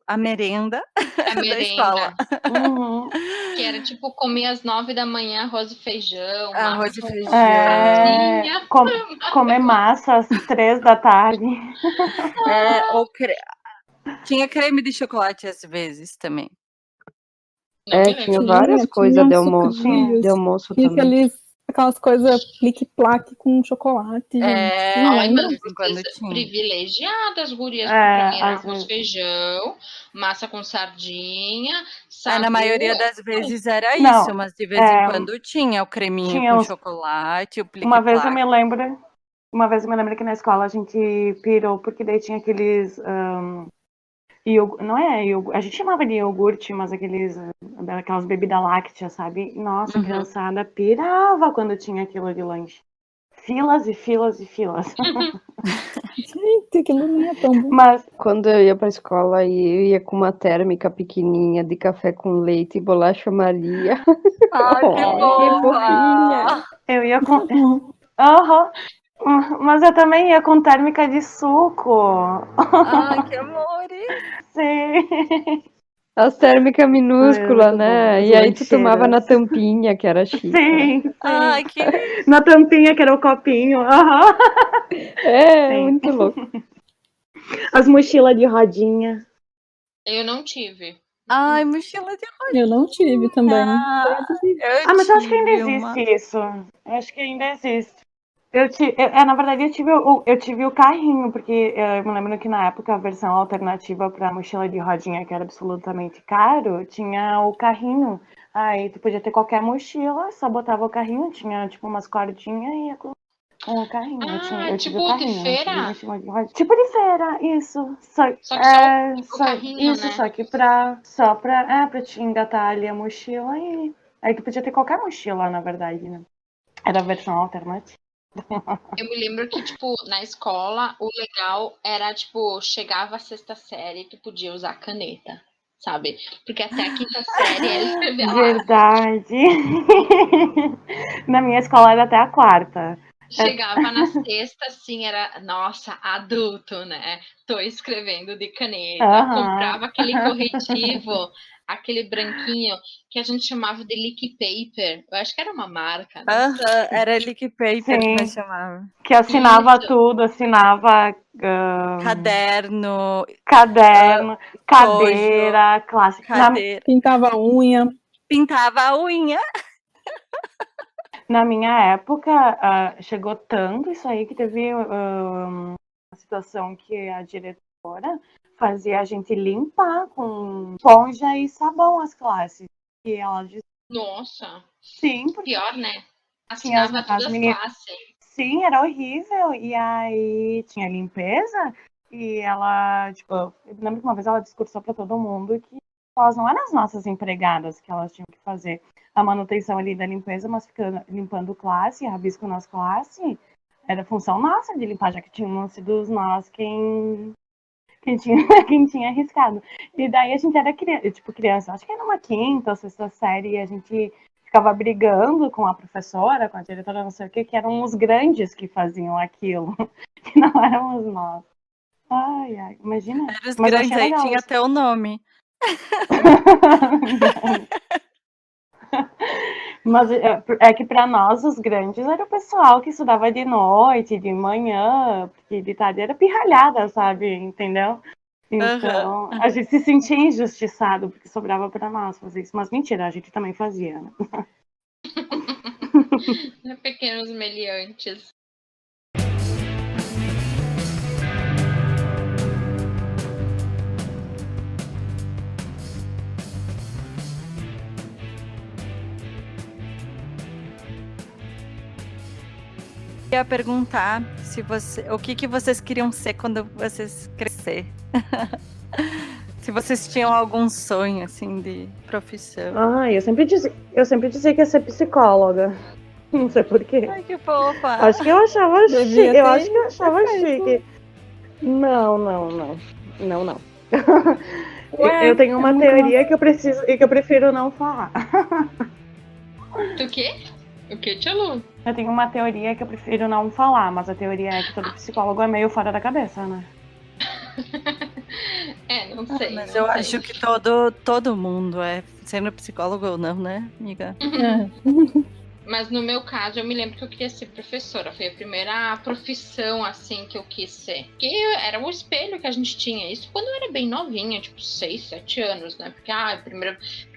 [SPEAKER 2] a merenda
[SPEAKER 3] A
[SPEAKER 2] da escola.
[SPEAKER 3] merenda,
[SPEAKER 6] Uhum.
[SPEAKER 3] que era tipo comer às 9 da manhã arroz e feijão,
[SPEAKER 2] Arroz e
[SPEAKER 3] massa com
[SPEAKER 2] feijão.
[SPEAKER 3] sardinha.
[SPEAKER 6] Comer massa às 3 da tarde.
[SPEAKER 2] Ou tinha creme de chocolate às vezes também.
[SPEAKER 3] Não me
[SPEAKER 5] Tinha
[SPEAKER 3] lembro.
[SPEAKER 5] várias coisas de almoço.
[SPEAKER 6] Tinha.
[SPEAKER 5] De almoço
[SPEAKER 4] Tinha
[SPEAKER 5] também.
[SPEAKER 4] aquelas coisas plique-plaque com chocolate, gente. Vocês
[SPEAKER 3] Ai,
[SPEAKER 4] lembram?
[SPEAKER 3] mas
[SPEAKER 2] De vez em quando
[SPEAKER 3] vocês
[SPEAKER 2] tinha.
[SPEAKER 3] privilegiadas, gurias, porque pra mim era
[SPEAKER 6] Às
[SPEAKER 3] arroz,
[SPEAKER 6] vezes.
[SPEAKER 3] feijão, massa com sardinha,
[SPEAKER 2] Na
[SPEAKER 3] sagu.
[SPEAKER 2] maioria das vezes era
[SPEAKER 6] Não,
[SPEAKER 2] isso, mas de vez em quando tinha o creminho
[SPEAKER 6] tinha
[SPEAKER 2] com
[SPEAKER 6] uns.
[SPEAKER 2] chocolate, o
[SPEAKER 6] Uma vez eu
[SPEAKER 2] plique-plaque.
[SPEAKER 6] me lembro. Uma vez eu me lembro que na escola a gente pirou, porque daí tinha aqueles. Não é iogurte, a gente chamava de iogurte, mas aquelas bebidas lácteas, sabe? Nossa, a
[SPEAKER 2] Uhum.
[SPEAKER 6] criançada pirava quando tinha aquilo de lanche. Filas e filas e filas.
[SPEAKER 4] Gente, aquilo não é tão bom.
[SPEAKER 6] Mas
[SPEAKER 5] Quando eu ia pra escola, eu ia com uma térmica pequenininha de café com leite e bolacha Maria.
[SPEAKER 2] Ai, que
[SPEAKER 5] Que fofinha!
[SPEAKER 2] boa!
[SPEAKER 6] eu ia com. Aham. Mas eu também ia com térmica de suco.
[SPEAKER 2] Ai, que amor!
[SPEAKER 6] Sim.
[SPEAKER 5] As térmicas
[SPEAKER 6] Ai,
[SPEAKER 5] minúsculas,
[SPEAKER 6] muito bom.
[SPEAKER 5] né?
[SPEAKER 6] As
[SPEAKER 5] E aí tu tomava na
[SPEAKER 6] lancheiras.
[SPEAKER 5] tampinha, que era xícara.
[SPEAKER 6] Sim, sim.
[SPEAKER 2] Ai, que
[SPEAKER 6] Na tampinha, que era o copinho. Aham. Sim.
[SPEAKER 5] Muito louco.
[SPEAKER 6] As mochilas de rodinha.
[SPEAKER 3] Eu não tive.
[SPEAKER 2] Ai, mochila de
[SPEAKER 4] Eu não tive também.
[SPEAKER 2] eu
[SPEAKER 6] Mas eu acho que ainda
[SPEAKER 2] tive
[SPEAKER 6] existe
[SPEAKER 2] uma.
[SPEAKER 6] isso. Eu acho que ainda existe. Na verdade, eu tive o carrinho, porque eu me lembro que na época a versão alternativa para mochila de rodinha, que era absolutamente caro, tinha o carrinho. Aí tu podia ter qualquer mochila, só botava o carrinho, tinha tipo umas cordinhas e ia com o carrinho. Eu tive o
[SPEAKER 3] Tipo de
[SPEAKER 6] carrinho, não tive
[SPEAKER 3] feira?
[SPEAKER 6] mochila de rodinha. Tipo de feira, isso.
[SPEAKER 3] Só que só o carrinho,
[SPEAKER 6] isso,
[SPEAKER 3] né?
[SPEAKER 6] só que pra te engatar ali a mochila e. Aí tu podia ter qualquer mochila, na verdade, né? Era a versão alternativa.
[SPEAKER 3] Eu me lembro que, tipo, na escola, o legal era, tipo, chegava a sexta série, tu podia usar caneta, sabe? Porque até a quinta série era escrever lá.
[SPEAKER 6] Verdade. Na minha escola era até a quarta.
[SPEAKER 3] Chegava na sexta, assim, era, nossa, adulto, né? Tô escrevendo de caneta.
[SPEAKER 6] Aham.
[SPEAKER 3] Comprava aquele corretivo, aquele branquinho, que a gente chamava de Lick Paper. Eu acho que era uma marca, né?
[SPEAKER 2] Era Lick Paper que
[SPEAKER 6] Sim.
[SPEAKER 2] nós chamava.
[SPEAKER 6] Que assinava
[SPEAKER 3] Isso.
[SPEAKER 6] tudo, assinava
[SPEAKER 2] Caderno,
[SPEAKER 6] caderno,
[SPEAKER 2] estojo,
[SPEAKER 6] cadeira, clássica.
[SPEAKER 2] cadeira.
[SPEAKER 4] Pintava a unha.
[SPEAKER 2] Pintava a unha.
[SPEAKER 6] Na minha época, chegou tanto isso aí que teve uma situação que a diretora fazia a gente limpar com esponja e sabão as classes. E ela disse
[SPEAKER 3] Nossa,
[SPEAKER 6] sim, porque
[SPEAKER 3] pior, né?
[SPEAKER 6] tinha
[SPEAKER 3] Assinava
[SPEAKER 6] as
[SPEAKER 3] todas as
[SPEAKER 6] meninas.
[SPEAKER 3] classes.
[SPEAKER 6] Sim, era horrível. E aí tinha limpeza e ela, tipo, eu lembro que uma vez ela discursou para todo mundo que elas não eram as nossas empregadas que elas tinham que fazer a manutenção ali da limpeza, mas ficando limpando classe, rabisco nas classes, era função nossa de limpar, já que tínhamos sido nós quem tinha arriscado. E daí a gente era criança, acho que era uma quinta ou sexta série, e a gente ficava brigando com a professora, com a diretora, não sei o que eram os grandes que faziam aquilo, que não éramos nós. Ai, imagina.
[SPEAKER 2] Era os
[SPEAKER 6] Mas eu
[SPEAKER 2] grandes
[SPEAKER 6] achei
[SPEAKER 2] aí,
[SPEAKER 6] legal
[SPEAKER 2] tinha
[SPEAKER 6] isso.
[SPEAKER 2] até o nome.
[SPEAKER 6] Mas é que para nós, os grandes, era o pessoal que estudava de noite, de manhã, porque de tarde era pirralhada, sabe? Entendeu? Então, a gente se sentia injustiçado, porque sobrava para nós fazer isso. Mas mentira, a gente também fazia, né?
[SPEAKER 3] Pequenos meliantes.
[SPEAKER 2] Eu ia perguntar o que vocês queriam ser quando vocês crescer. Se vocês tinham algum sonho, assim, de profissão.
[SPEAKER 6] Eu sempre dizia que ia ser psicóloga. Não sei porquê.
[SPEAKER 2] Ai, que fofa!
[SPEAKER 6] Acho que eu achava chique. Eu acho que eu achava
[SPEAKER 4] feito.
[SPEAKER 6] chique. Não.
[SPEAKER 4] Ué,
[SPEAKER 6] Eu tenho uma
[SPEAKER 4] eu
[SPEAKER 6] teoria que eu prefiro não falar.
[SPEAKER 3] O quê? O que, Tia Lu?
[SPEAKER 6] Eu tenho uma teoria que eu prefiro não falar, mas a teoria é que todo psicólogo é meio fora da cabeça, né?
[SPEAKER 3] Não sei.
[SPEAKER 2] Mas
[SPEAKER 3] não
[SPEAKER 2] eu
[SPEAKER 3] sei.
[SPEAKER 2] acho que todo mundo é, sendo psicólogo ou não, né, amiga?
[SPEAKER 3] Mas no meu caso, eu me lembro que eu queria ser professora. Foi a primeira profissão, assim, que eu quis ser. Porque era o espelho que a gente tinha. Isso quando eu era bem novinha, tipo 6, 7 anos, né? Porque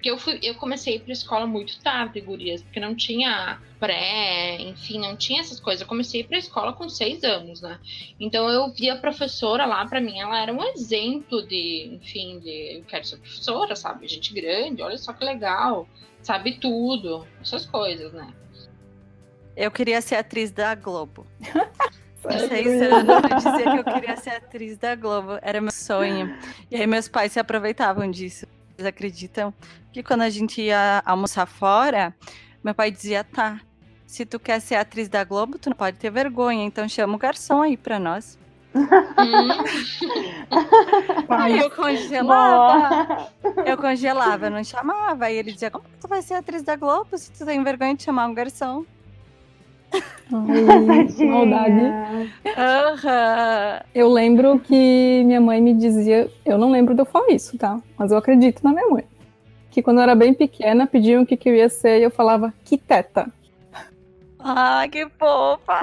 [SPEAKER 3] eu comecei a ir pra escola muito tarde, gurias. Porque não tinha pré, enfim, não tinha essas coisas. Eu comecei a ir pra escola com 6 anos, né? Então eu via a professora lá, pra mim, ela era um exemplo eu quero ser professora, sabe? Gente grande, olha só que legal. Sabe tudo, essas coisas, né?
[SPEAKER 2] Eu queria ser atriz da Globo. Com
[SPEAKER 4] Sério?
[SPEAKER 2] 6 anos, eu dizia que eu queria ser atriz da Globo. Era meu sonho. E aí meus pais se aproveitavam disso. Vocês acreditam que quando a gente ia almoçar fora, meu pai dizia, tá, se tu quer ser atriz da Globo, tu não pode ter vergonha, então chama o garçom aí pra nós. Aí eu congelava. Eu congelava, não chamava. Aí ele dizia, como que tu vai ser atriz da Globo se tu tem vergonha de chamar um garçom?
[SPEAKER 4] Ai, que maldade. Eu lembro que minha mãe me dizia, eu não lembro de eu falar isso, tá? Mas eu acredito na minha mãe. Que quando eu era bem pequena, pediam o que eu ia ser e eu falava, que teta.
[SPEAKER 2] Ah, que fofa!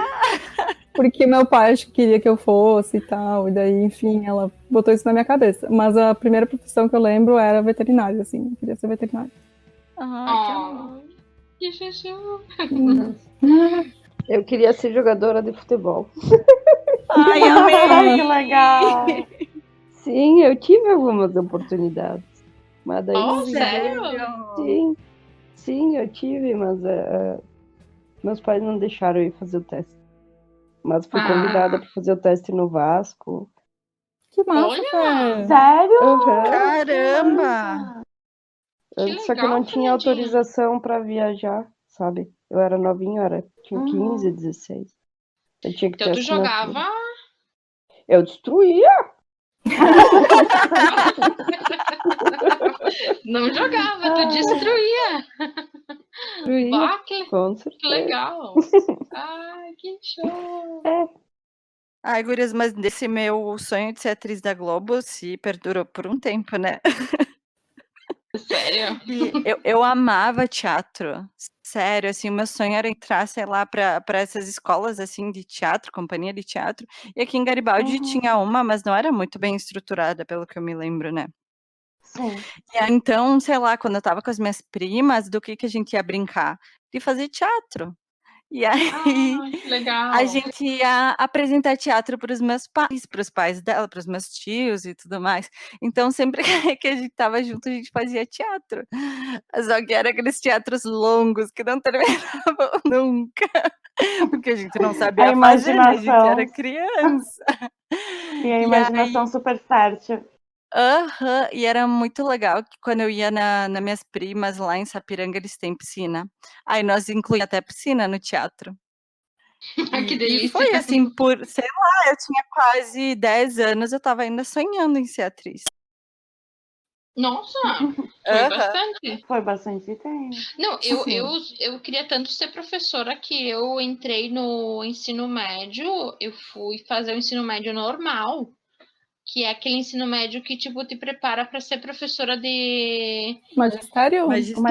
[SPEAKER 4] Porque meu pai acho que queria que eu fosse e tal, e daí, enfim, ela botou isso na minha cabeça. Mas a primeira profissão que eu lembro era veterinária, assim, eu queria ser veterinária.
[SPEAKER 3] Que chuchu.
[SPEAKER 5] Eu queria ser jogadora de futebol.
[SPEAKER 2] Ai, amei!
[SPEAKER 6] Que legal!
[SPEAKER 5] Sim, eu tive algumas oportunidades. Mas daí
[SPEAKER 3] Sério?
[SPEAKER 5] Sim, eu tive, mas meus pais não deixaram eu ir fazer o teste. Mas fui convidada para fazer o teste no Vasco.
[SPEAKER 4] Que massa,
[SPEAKER 3] Olha!
[SPEAKER 4] Fê.
[SPEAKER 6] Sério?
[SPEAKER 2] Caramba!
[SPEAKER 5] Só que eu não tinha autorização para viajar, sabe? Eu era novinha, tinha 15, 16. Eu tinha que
[SPEAKER 3] Então
[SPEAKER 5] ter
[SPEAKER 3] tu
[SPEAKER 5] assinatura.
[SPEAKER 3] jogava...
[SPEAKER 5] Eu destruía.
[SPEAKER 3] Não jogava, tu destruía. Bah,
[SPEAKER 5] Com
[SPEAKER 3] que
[SPEAKER 5] certeza.
[SPEAKER 3] legal. Ai, que show.
[SPEAKER 2] Ai, gurias, mas desse meu sonho de ser atriz da Globo se perdurou por um tempo, né?
[SPEAKER 3] Sério?
[SPEAKER 2] E eu amava teatro. Sério, assim, o meu sonho era entrar, sei lá, para essas escolas, assim, de teatro, companhia de teatro. E aqui em Garibaldi tinha uma, mas não era muito bem estruturada, pelo que eu me lembro, né?
[SPEAKER 6] Sim.
[SPEAKER 2] E aí, então, sei lá, quando eu tava com as minhas primas, do que a gente ia brincar? De fazer teatro. E aí,
[SPEAKER 3] Que legal.
[SPEAKER 2] a gente ia apresentar teatro para os meus pais, para os pais dela, para os meus tios e tudo mais. Então, sempre que a gente estava junto, a gente fazia teatro. Só que era aqueles teatros longos que não terminavam nunca. Porque a gente não sabia fazer, né? A gente era criança.
[SPEAKER 6] E a imaginação super fértil.
[SPEAKER 2] E era muito legal que quando eu ia nas minhas primas lá em Sapiranga, eles têm piscina. Aí nós incluíamos até piscina no teatro.
[SPEAKER 3] Que
[SPEAKER 2] E
[SPEAKER 3] delícia.
[SPEAKER 2] foi assim, sei lá, eu tinha quase 10 anos, eu estava ainda sonhando em ser atriz.
[SPEAKER 3] Nossa, foi bastante.
[SPEAKER 6] Foi bastante tempo.
[SPEAKER 3] Não, eu queria tanto ser professora que eu entrei no ensino médio, eu fui fazer o ensino médio normal, que é aquele ensino médio que, tipo, te prepara para ser professora de...
[SPEAKER 4] Magistério?
[SPEAKER 3] Isso,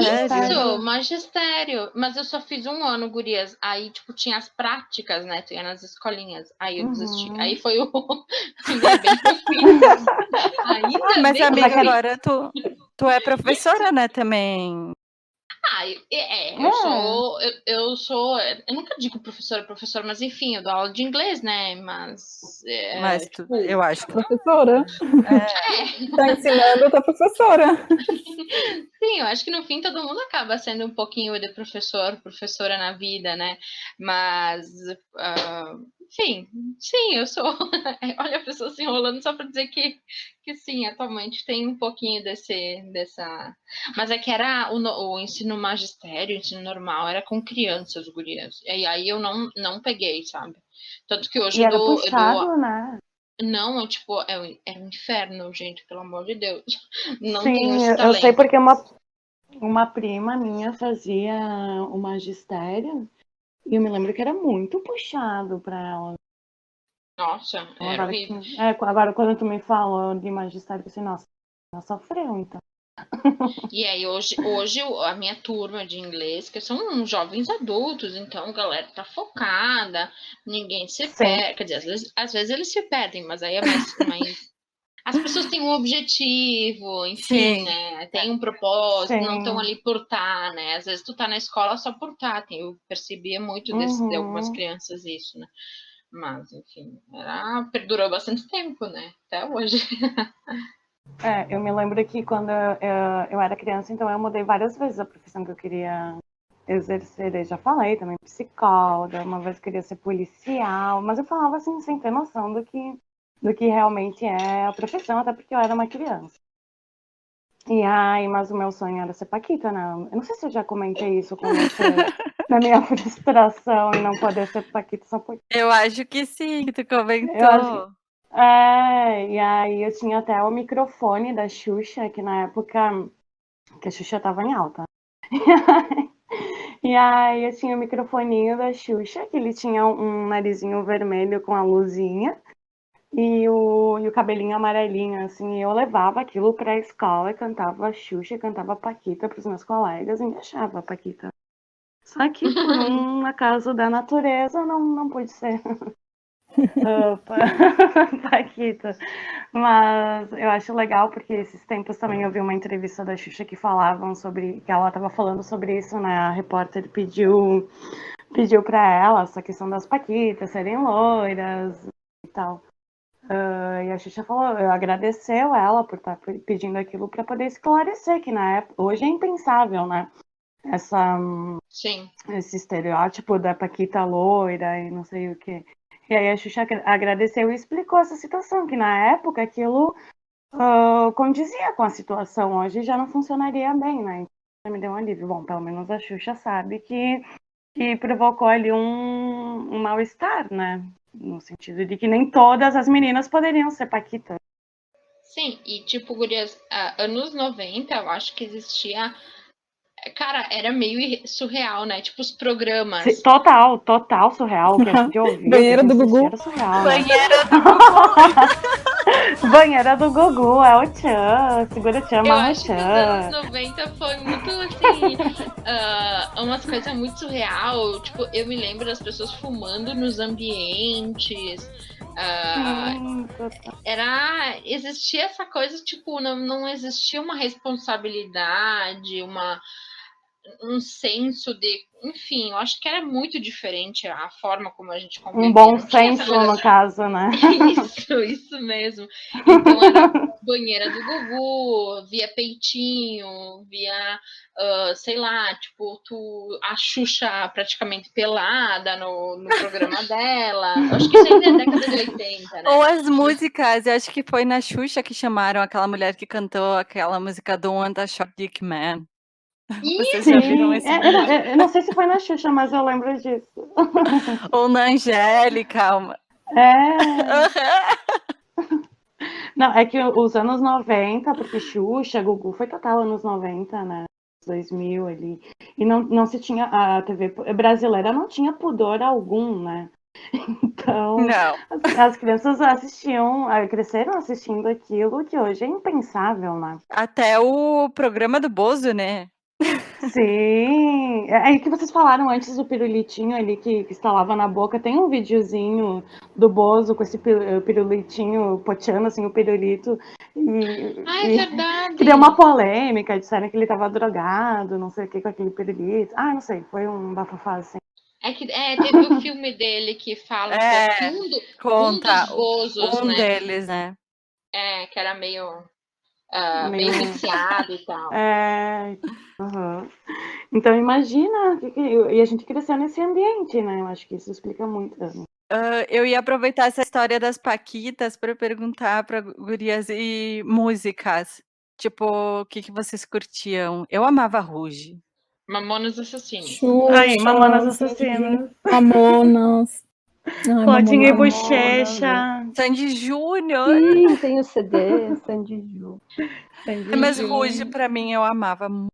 [SPEAKER 3] magistério. Mas eu só fiz 1 ano, gurias. Aí, tipo, tinha as práticas, né? Tu ia nas escolinhas. Aí eu desisti. Aí foi o... Ainda bem que eu fiz. Ainda
[SPEAKER 2] Mas,
[SPEAKER 3] bem
[SPEAKER 2] amiga,
[SPEAKER 3] que eu fiz.
[SPEAKER 2] agora tu é professora, né, também.
[SPEAKER 3] Eu sou, eu nunca digo professora, mas enfim, eu dou aula de inglês, né? Mas
[SPEAKER 2] Eu acho que
[SPEAKER 4] Professora. Tá ensinando, tá professora.
[SPEAKER 3] sim, eu acho que no fim todo mundo acaba sendo um pouquinho de professora na vida, né? Mas, enfim, sim, eu sou. Olha a pessoa se enrolando só para dizer que sim, atualmente tem um pouquinho dessa. Mas é que era o ensino magistério, o ensino normal, era com crianças, gurias. E aí eu não peguei, sabe? Tanto que hoje
[SPEAKER 6] E era puxado, né?
[SPEAKER 3] Não, tipo, é um inferno, gente, pelo amor de Deus. Não
[SPEAKER 6] Sim,
[SPEAKER 3] tenho esse
[SPEAKER 6] eu
[SPEAKER 3] talento.
[SPEAKER 6] sei porque uma prima minha fazia o magistério e eu me lembro que era muito puxado para ela.
[SPEAKER 3] Nossa, era horrível.
[SPEAKER 6] Agora, quando tu me falou de magistério, eu pensei, nossa, ela sofreu, então.
[SPEAKER 3] E aí, hoje a minha turma de inglês, que são jovens adultos, então a galera tá focada, ninguém se perde. Quer dizer, às vezes eles se perdem, mas aí é mais as pessoas têm um objetivo, enfim,
[SPEAKER 2] Sim.
[SPEAKER 3] né? Tem um propósito, não estão
[SPEAKER 6] Sim.
[SPEAKER 3] ali por estar, né? Às vezes tu tá na escola só por estar. Eu percebia muito de algumas crianças isso, né? Mas, enfim, perdurou bastante tempo, né? Até hoje.
[SPEAKER 6] Eu me lembro que quando eu era criança, então eu mudei várias vezes a profissão que eu queria exercer. Eu já falei também, psicóloga, uma vez eu queria ser policial, mas eu falava assim, sem ter noção do que realmente é a profissão, até porque eu era uma criança. Mas o meu sonho era ser paquita, né? Eu não sei se eu já comentei isso com você, na minha frustração em não poder ser paquita só porque...
[SPEAKER 2] Eu acho que sim, que tu comentou.
[SPEAKER 6] Eu acho e aí eu tinha até o microfone da Xuxa, que na época que a Xuxa tava em alta. E aí eu tinha o microfoninho da Xuxa, que ele tinha um narizinho vermelho com a luzinha e o cabelinho amarelinho, assim. E eu levava aquilo pra escola e cantava Xuxa, cantava Paquita pros meus colegas e me achava Paquita. Só que por um acaso da natureza não pude ser Paquita. Mas eu acho legal porque esses tempos também eu vi uma entrevista da Xuxa que falavam sobre, que ela estava falando sobre isso, né? A repórter pediu para ela essa questão das paquitas serem loiras e tal. E a Xuxa agradeceu ela por estar pedindo aquilo para poder esclarecer que na época, hoje é impensável, né? Esse estereótipo da paquita loira e não sei o que. E aí a Xuxa agradeceu e explicou essa situação, que na época aquilo condizia com a situação. Hoje já não funcionaria bem, né? Então me deu um alívio. Bom, pelo menos a Xuxa sabe que provocou ali um mal-estar, né? No sentido de que nem todas as meninas poderiam ser paquitas.
[SPEAKER 3] Sim, e tipo, gurias, anos 90, eu acho que existia... Cara, era meio surreal, né? Tipo, os programas.
[SPEAKER 6] Total surreal, o que a gente ouvia.
[SPEAKER 4] Banheira do Gugu.
[SPEAKER 6] Era surreal, né?
[SPEAKER 2] Banheira do Gugu.
[SPEAKER 6] Banheira do Gugu, é o Tchan, segura o Tchan,
[SPEAKER 3] Eu
[SPEAKER 6] amarra o
[SPEAKER 3] acho que os
[SPEAKER 6] Tchan.
[SPEAKER 3] anos 90 foi muito, assim, umas coisas muito surreal. Tipo, eu me lembro das pessoas fumando nos ambientes. Existia essa coisa, tipo, não existia uma responsabilidade, um senso de... Enfim, eu acho que era muito diferente a forma como a gente convivia.
[SPEAKER 6] Um bom senso, no caso, né?
[SPEAKER 3] Isso mesmo. Então era banheira do Gugu, via peitinho, via, sei lá, tipo, a Xuxa praticamente pelada no programa dela. Eu acho que isso ainda é década de 80, né?
[SPEAKER 2] Ou as músicas, eu acho que foi na Xuxa que chamaram aquela mulher que cantou aquela música Don't Want a Short Dick Man. Vocês já viram esse vídeo?
[SPEAKER 6] Eu não sei se foi na Xuxa, mas eu lembro disso.
[SPEAKER 2] Ou na Angélica.
[SPEAKER 6] Não, é que os anos 90, porque Xuxa, Gugu, foi total anos 90, né? 2000 ali. E não se tinha, a TV brasileira não tinha pudor algum, né? Então,
[SPEAKER 2] Não.
[SPEAKER 6] as crianças cresceram assistindo aquilo que hoje é impensável, né?
[SPEAKER 2] Até o programa do Bozo, né?
[SPEAKER 6] Sim, é aí que vocês falaram antes do pirulitinho ali que instalava na boca. Tem um videozinho do Bozo com esse pirulitinho poteando assim o pirulito
[SPEAKER 3] Ah, é
[SPEAKER 6] e
[SPEAKER 3] verdade.
[SPEAKER 6] que deu uma polêmica, disseram que ele tava drogado, não sei o que, com aquele pirulito. Ah, não sei, foi um bafafá assim.
[SPEAKER 3] Teve o filme dele que fala que um dos
[SPEAKER 2] Conta
[SPEAKER 3] Bozos,
[SPEAKER 2] um
[SPEAKER 3] né?
[SPEAKER 2] deles, né?
[SPEAKER 3] Que era meio
[SPEAKER 6] Meio-
[SPEAKER 3] viciado e tal.
[SPEAKER 6] Aham. Então imagina, e a gente cresceu nesse ambiente, né? Eu acho que isso explica muito.
[SPEAKER 2] Eu ia aproveitar essa história das paquitas para perguntar para gurias e músicas. Tipo, o que vocês curtiam? Eu amava Ruge.
[SPEAKER 3] Mamonas Assassinas.
[SPEAKER 4] Xuxa,
[SPEAKER 6] Ai, Mamonas
[SPEAKER 4] Sandy
[SPEAKER 6] Assassinas.
[SPEAKER 4] Júnior, Mamonas. Ai,
[SPEAKER 6] Claudinha e
[SPEAKER 4] Mamonas.
[SPEAKER 6] Bochecha.
[SPEAKER 2] Sandy Júnior.
[SPEAKER 5] Sim, tem o CD, Sandy Ju.
[SPEAKER 2] Mas Ruge, para mim, eu amava muito,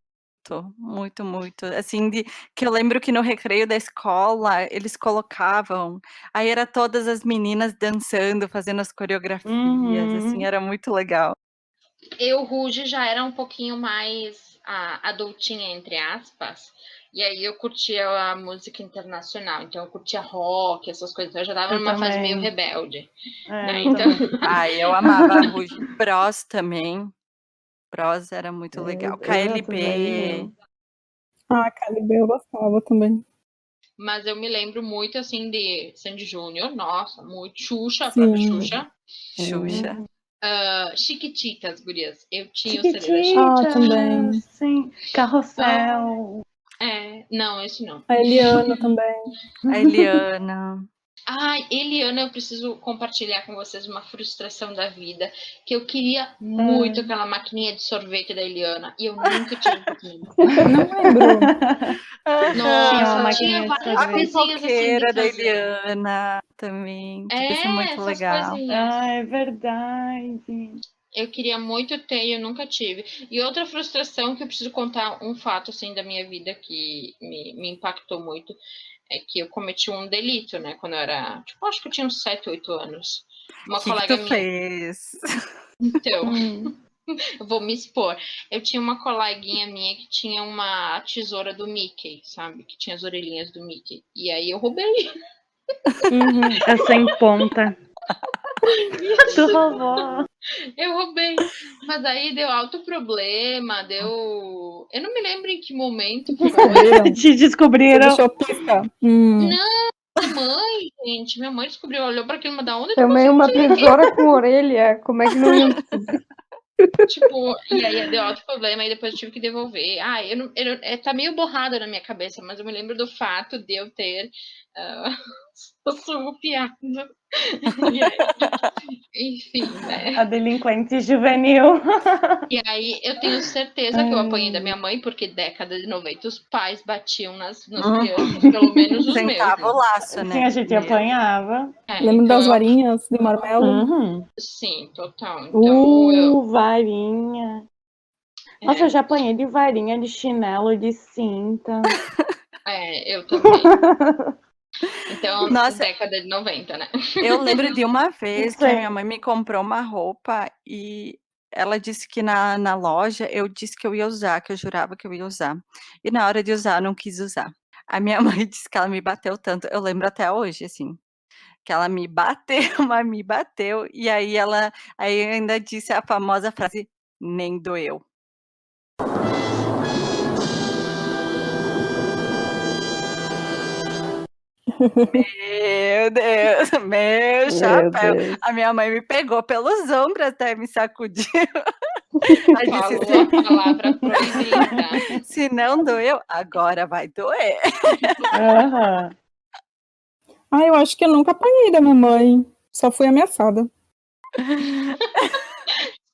[SPEAKER 2] muito, muito. Assim, que eu lembro que no recreio da escola, eles colocavam. Aí era todas as meninas dançando, fazendo as coreografias, assim, era muito legal.
[SPEAKER 3] Eu, Ruge, já era um pouquinho mais adultinha, entre aspas. E aí eu curtia a música internacional. Então eu curtia rock, essas coisas. Então eu já tava
[SPEAKER 6] Eu
[SPEAKER 3] numa fase
[SPEAKER 6] também.
[SPEAKER 3] meio rebelde. Né?
[SPEAKER 6] Eu
[SPEAKER 3] Então,
[SPEAKER 6] também.
[SPEAKER 2] Ai, eu amava Ruge. Bros também. Bros era muito legal. KLB.
[SPEAKER 4] Ah, KLB eu gostava também.
[SPEAKER 3] mas eu me lembro muito, assim, de Sandy Júnior. Nossa, muito. Xuxa, a
[SPEAKER 4] Sim.
[SPEAKER 3] própria Xuxa.
[SPEAKER 2] Xuxa.
[SPEAKER 3] Chiquititas, gurias. Eu tinha o CD da
[SPEAKER 4] Ah, também.
[SPEAKER 6] Sim. Carrossel.
[SPEAKER 3] Não, esse não.
[SPEAKER 4] A Eliana também.
[SPEAKER 2] A Eliana.
[SPEAKER 3] Ai, Eliana, eu preciso compartilhar com vocês uma frustração da vida, que eu queria muito aquela maquininha de sorvete da Eliana, e eu nunca tive oportunidade.
[SPEAKER 4] Não lembro.
[SPEAKER 3] Nossa,
[SPEAKER 6] Tinha
[SPEAKER 3] tinha
[SPEAKER 6] uma
[SPEAKER 3] várias
[SPEAKER 2] A
[SPEAKER 6] maquininha de
[SPEAKER 3] coisinhas assim de
[SPEAKER 2] pipoqueira da
[SPEAKER 3] fazer.
[SPEAKER 2] Eliana também. Devia ser muito
[SPEAKER 3] Essas
[SPEAKER 2] legal.
[SPEAKER 3] coisinhas.
[SPEAKER 6] Ah, é verdade.
[SPEAKER 3] Eu queria muito ter e eu nunca tive. E outra frustração que eu preciso contar um fato assim da minha vida que me impactou muito é que eu cometi um delito, né? Quando eu era, tipo, acho que eu tinha uns 7, 8 anos. Uma
[SPEAKER 2] O que
[SPEAKER 3] colega
[SPEAKER 2] tu
[SPEAKER 3] minha.
[SPEAKER 2] fez?
[SPEAKER 3] Então, eu vou me expor. Eu tinha uma coleguinha minha que tinha uma tesoura do Mickey, sabe? Que tinha as orelhinhas do Mickey. E aí eu roubei.
[SPEAKER 6] Essa em ponta. Tu roubou.
[SPEAKER 3] Eu roubei. Mas aí deu alto problema, deu. Eu não me lembro em que momento foi.
[SPEAKER 4] Descobriram.
[SPEAKER 6] Te descobriram.
[SPEAKER 4] Deixou pista.
[SPEAKER 3] Minha mãe, gente, minha mãe descobriu, olhou pra aquilo, mas da onde tu
[SPEAKER 5] Também uma
[SPEAKER 3] conseguiu?
[SPEAKER 5] tesoura com orelha. Como é que não ia descobrir?
[SPEAKER 3] Tipo, e aí deu outro problema, e depois eu tive que devolver. Tá meio borrado na minha cabeça, mas eu me lembro do fato de eu ter surrupiado. E aí, enfim, né?
[SPEAKER 6] A delinquente juvenil.
[SPEAKER 3] E aí eu tenho certeza que eu apanhei da minha mãe, porque década de 90 os pais batiam nas crianças, pelo menos os meus.
[SPEAKER 2] Sentava o laço, né?
[SPEAKER 6] Sim, a gente apanhava.
[SPEAKER 4] Lembro
[SPEAKER 3] então
[SPEAKER 4] das varinhas de marmelo?
[SPEAKER 3] Sim, total. Então
[SPEAKER 6] Varinha. Nossa, eu já apanhei de varinha, de chinelo, de cinta.
[SPEAKER 3] Eu também. Então,
[SPEAKER 2] Nossa.
[SPEAKER 3] década de 90, né?
[SPEAKER 2] Eu lembro de uma vez que a minha mãe me comprou uma roupa e ela disse que na loja eu disse que eu ia usar, que eu jurava que eu ia usar. E na hora de usar, eu não quis usar. A minha mãe disse que ela me bateu tanto, eu lembro até hoje, assim, que ela me bateu, mas me bateu, e aí ela ainda disse a famosa frase, nem doeu. Meu Deus, meu chapéu.
[SPEAKER 5] Deus.
[SPEAKER 2] A minha mãe me pegou pelos ombros até me sacudiu. Aí disse,
[SPEAKER 3] Falou a palavra proibida.
[SPEAKER 2] se não doeu, agora vai doer.
[SPEAKER 4] Eu acho que eu nunca apanhei da minha mãe. Só fui ameaçada.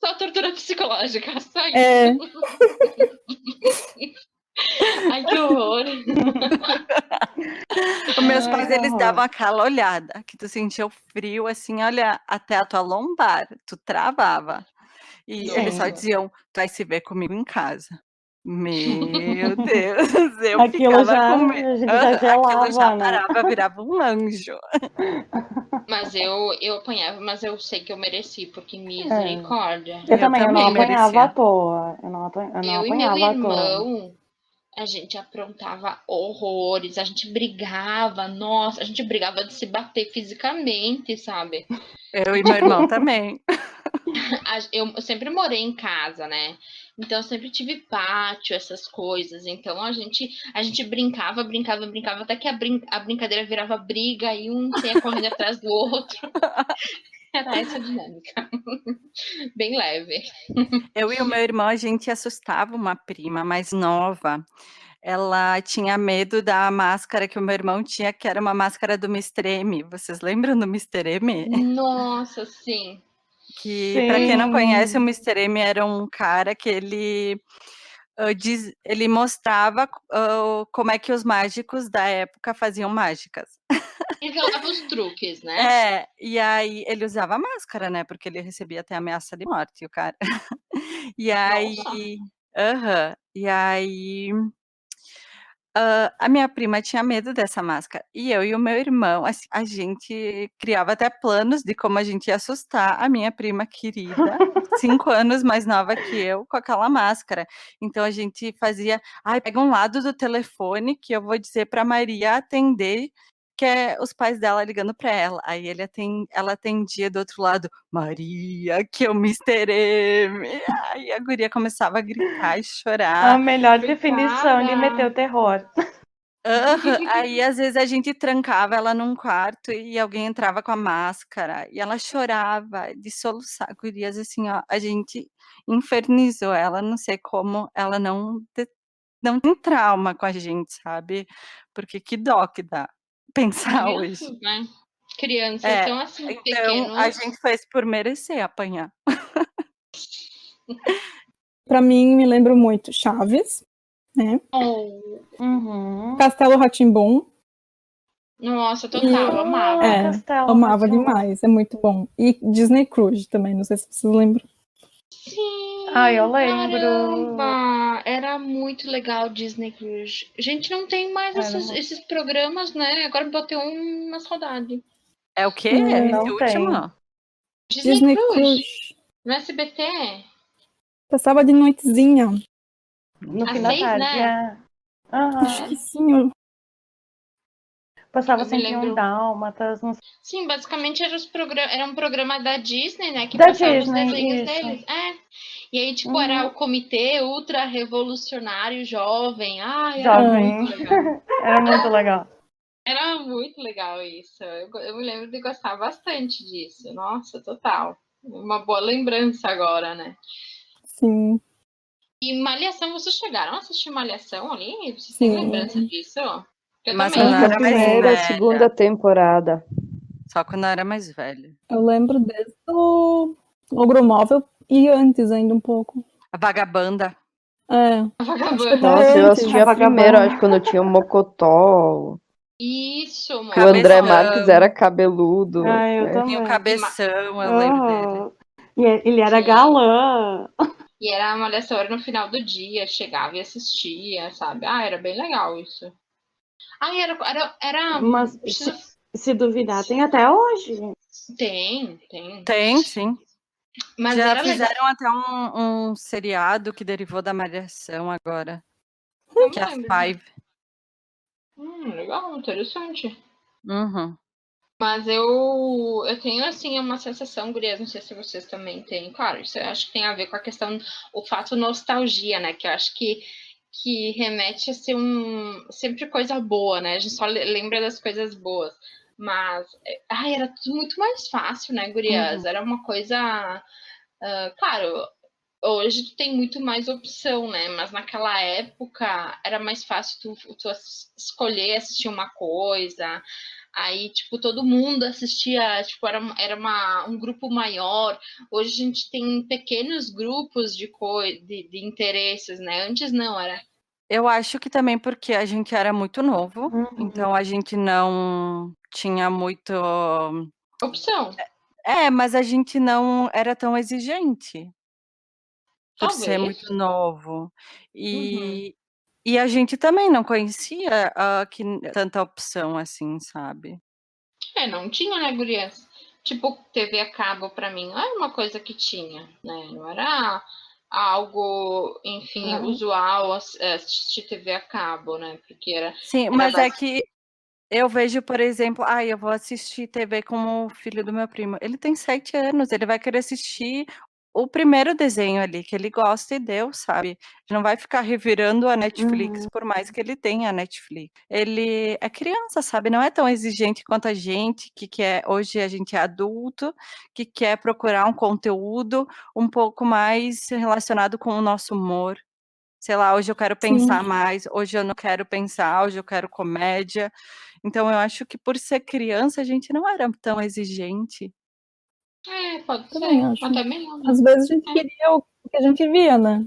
[SPEAKER 3] Só tortura psicológica, só isso.
[SPEAKER 4] É.
[SPEAKER 3] Ai, que horror.
[SPEAKER 2] Os meus pais, eles davam aquela olhada, que tu sentia o frio, assim, olha, até a tua lombar, tu travava. E eles só diziam, tu vai se ver comigo em casa. Meu Deus, eu
[SPEAKER 7] Aquilo
[SPEAKER 2] ficava
[SPEAKER 7] já,
[SPEAKER 2] com medo.
[SPEAKER 7] a gente já
[SPEAKER 2] Aquilo já
[SPEAKER 7] gelava, né?
[SPEAKER 2] parava, virava um anjo.
[SPEAKER 3] Mas eu apanhava, mas eu sei que eu mereci, porque misericórdia.
[SPEAKER 7] Eu também, eu não
[SPEAKER 2] também
[SPEAKER 7] apanhava
[SPEAKER 2] merecia.
[SPEAKER 7] à toa. Eu não
[SPEAKER 3] Eu e meu
[SPEAKER 7] apanhava à toa.
[SPEAKER 3] irmão, a gente aprontava horrores, a gente brigava, nossa, a gente brigava de se bater fisicamente, sabe?
[SPEAKER 2] Eu e meu irmão também.
[SPEAKER 3] Eu sempre morei em casa, né? Então eu sempre tive pátio, essas coisas. Então a gente brincava, até que a brincadeira virava briga e um saía correndo atrás do outro. Era essa a dinâmica. Bem leve.
[SPEAKER 2] Eu e o meu irmão, a gente assustava uma prima mais nova. Ela tinha medo da máscara que o meu irmão tinha, que era uma máscara do Mr. M. Vocês lembram do Mr. M?
[SPEAKER 3] Nossa, sim.
[SPEAKER 2] Que, para quem não
[SPEAKER 7] Sim.
[SPEAKER 2] conhece, o Mr. M era um cara que ele mostrava como é que os mágicos da época faziam mágicas.
[SPEAKER 3] Revelava os truques, né?
[SPEAKER 2] É, e aí ele usava máscara, né? Porque ele recebia até ameaça de morte, o cara. E aí. Aham. E aí. A minha prima tinha medo dessa máscara. E eu e o meu irmão, assim, a gente criava até planos de como a gente ia assustar a minha prima querida, 5 anos mais nova que eu, com aquela máscara. Então a gente fazia, ai, pega um lado do telefone que eu vou dizer para Maria atender, que é os pais dela ligando para ela. Aí ela atendia do outro lado, Maria, que é o Mr. M. Aí a guria começava a gritar e chorar.
[SPEAKER 7] A melhor definição de
[SPEAKER 3] Coitada.
[SPEAKER 7] meter o terror.
[SPEAKER 2] Aí às vezes a gente trancava ela num quarto e alguém entrava com a máscara e ela chorava de soluçar, gurias, assim, ó, a gente infernizou ela, não sei como ela não tem trauma com a gente, sabe, porque que dó que dá pensar hoje.
[SPEAKER 3] Crianças, né? Crianças
[SPEAKER 2] É,
[SPEAKER 3] tão assim,
[SPEAKER 2] então a
[SPEAKER 3] pequenos.
[SPEAKER 2] gente fez por merecer apanhar.
[SPEAKER 4] Pra mim, me lembro muito Chaves, né?
[SPEAKER 7] Uhum.
[SPEAKER 4] Castelo Rá-Tim-Bum.
[SPEAKER 3] Nossa, total, amava.
[SPEAKER 4] É,
[SPEAKER 7] Castelo
[SPEAKER 4] amava
[SPEAKER 7] Rá-Tim-Bum.
[SPEAKER 4] demais, é muito bom. E Disney Cruise também, não sei se vocês lembram.
[SPEAKER 3] Sim,
[SPEAKER 7] Ai, eu lembro.
[SPEAKER 3] caramba, era muito legal Disney Cruise. Gente, não tem mais
[SPEAKER 7] Era muito-
[SPEAKER 3] esses programas, né? Agora bateu uma saudade.
[SPEAKER 2] É o quê?
[SPEAKER 4] É,
[SPEAKER 2] Esse
[SPEAKER 7] não tem.
[SPEAKER 2] último?
[SPEAKER 3] Disney Cruise,
[SPEAKER 4] Cruise.
[SPEAKER 3] no SBT,
[SPEAKER 4] Passava de noitezinha.
[SPEAKER 7] No
[SPEAKER 3] às
[SPEAKER 7] fim da
[SPEAKER 3] 6,
[SPEAKER 7] tarde,
[SPEAKER 3] né?
[SPEAKER 7] é. Aham.
[SPEAKER 4] Acho que sim. eu-
[SPEAKER 7] Passava
[SPEAKER 3] Eu me
[SPEAKER 7] 101
[SPEAKER 3] lembro.
[SPEAKER 7] Dálmatas, não sei.
[SPEAKER 3] Sim, basicamente era um programa da Disney, né? Que
[SPEAKER 7] Da
[SPEAKER 3] passava os
[SPEAKER 7] Disney,
[SPEAKER 3] desenhos
[SPEAKER 7] isso.
[SPEAKER 3] deles. É. E aí, tipo, era o comitê ultra revolucionário jovem. Ai, era
[SPEAKER 7] Jovem.
[SPEAKER 3] muito legal.
[SPEAKER 7] Era muito legal.
[SPEAKER 3] Era muito legal isso. Eu me lembro de gostar bastante disso. Nossa, total. Uma boa lembrança agora, né?
[SPEAKER 4] Sim,
[SPEAKER 3] E Malhação, vocês chegaram a assistir Malhação ali? Vocês
[SPEAKER 4] Sim.
[SPEAKER 3] têm lembrança disso? Eu
[SPEAKER 2] Mas
[SPEAKER 3] também.
[SPEAKER 2] quando eu
[SPEAKER 5] Acho que
[SPEAKER 2] era
[SPEAKER 5] a
[SPEAKER 2] mais
[SPEAKER 5] primeira, a
[SPEAKER 2] velha.
[SPEAKER 5] segunda temporada.
[SPEAKER 2] Só quando eu era mais velha.
[SPEAKER 4] eu lembro desde o Ogromóvel e antes ainda um pouco.
[SPEAKER 2] A Vagabanda.
[SPEAKER 4] É,
[SPEAKER 3] Vagabanda.
[SPEAKER 5] Nossa, eu assisti a
[SPEAKER 7] Vagabanda.
[SPEAKER 5] primeira, acho que quando tinha o Mocotó,
[SPEAKER 3] Isso,
[SPEAKER 5] que o
[SPEAKER 3] mano.
[SPEAKER 5] André
[SPEAKER 2] Cabeção.
[SPEAKER 5] Marques era cabeludo.
[SPEAKER 7] Ah, eu
[SPEAKER 5] né?
[SPEAKER 7] também.
[SPEAKER 2] Tinha o Cabeção, eu lembro dele.
[SPEAKER 7] Aham. E ele era
[SPEAKER 3] Sim.
[SPEAKER 7] galã.
[SPEAKER 3] E era a Malhação, era no final do dia, chegava e assistia, sabe? Ah, era bem legal isso. Ah, era
[SPEAKER 7] Mas
[SPEAKER 3] precisa-
[SPEAKER 7] se duvidar, tem até hoje.
[SPEAKER 3] Tem.
[SPEAKER 2] Tem, sim.
[SPEAKER 3] Mas
[SPEAKER 2] Já
[SPEAKER 3] era legal.
[SPEAKER 2] fizeram até um seriado que derivou da Malhação agora.
[SPEAKER 3] Eu
[SPEAKER 2] Que
[SPEAKER 3] não
[SPEAKER 2] é a
[SPEAKER 3] lembro.
[SPEAKER 2] Five.
[SPEAKER 3] Legal, interessante.
[SPEAKER 2] Uhum.
[SPEAKER 3] Mas eu tenho, assim, uma sensação, gurias, não sei se vocês também têm. Claro, isso eu acho que tem a ver com a questão, o fato nostalgia, né? Que eu acho que remete a ser sempre coisa boa, né? A gente só lembra das coisas boas. Mas, era tudo muito mais fácil, né, gurias? Era uma coisa... claro, hoje tu tem muito mais opção, né? Mas naquela época era mais fácil tu escolher assistir uma coisa. Aí, tipo, todo mundo assistia, tipo, era um grupo maior. Hoje a gente tem pequenos grupos de interesses, né? Antes não, era.
[SPEAKER 2] Eu acho que também porque a gente era muito novo,
[SPEAKER 7] Uhum.
[SPEAKER 2] então a gente não tinha muito.
[SPEAKER 3] Opção.
[SPEAKER 2] Mas a gente não era tão exigente. por ser
[SPEAKER 3] Talvez.
[SPEAKER 2] muito novo. E a gente também não conhecia, tanta opção assim, sabe.
[SPEAKER 3] Não tinha, né, gurias? Tipo, TV a cabo pra mim não era uma coisa que tinha, né? Não era algo, enfim, usual assistir TV a cabo, né? Porque era
[SPEAKER 2] Sim, mas é
[SPEAKER 3] mais...
[SPEAKER 2] que eu vejo, por exemplo, eu vou assistir TV com o filho do meu primo. Ele tem 7 anos, ele vai querer assistir o primeiro desenho ali que ele gosta e deu, sabe. Ele não vai ficar revirando a Netflix, por mais que ele tenha a Netflix. Ele é criança, sabe, não é tão exigente quanto a gente, que quer hoje a gente é adulto, que quer procurar um conteúdo um pouco mais relacionado com o nosso humor. Sei lá, hoje eu quero pensar mais, hoje eu não quero pensar, hoje eu quero comédia. Então eu acho que por ser criança a gente não era tão exigente.
[SPEAKER 3] pode
[SPEAKER 4] Também
[SPEAKER 3] ser.
[SPEAKER 4] acho.
[SPEAKER 3] Até melhor, né?
[SPEAKER 4] Às vezes a gente queria o que a gente via, né?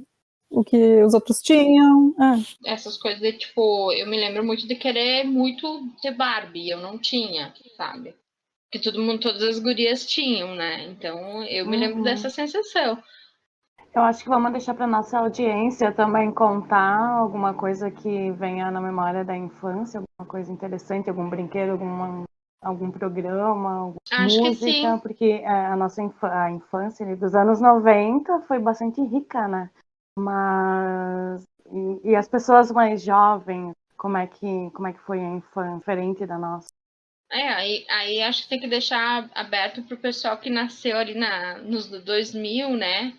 [SPEAKER 4] O que os outros tinham.
[SPEAKER 3] Essas coisas de, tipo, eu me lembro muito de querer muito ter Barbie, eu não tinha, sabe? Que todas as gurias tinham, né? Então eu me lembro dessa sensação.
[SPEAKER 7] Eu acho que vamos deixar para nossa audiência também contar alguma coisa que venha na memória da infância, alguma coisa interessante, algum brinquedo, algum programa, alguma
[SPEAKER 3] Acho que
[SPEAKER 7] música,
[SPEAKER 3] sim.
[SPEAKER 7] porque a nossa a infância ali, dos anos 90 foi bastante rica, né? Mas e as pessoas mais jovens, como é que foi a infância diferente da nossa?
[SPEAKER 3] Aí acho que tem que deixar aberto pro pessoal que nasceu ali nos 2000, né?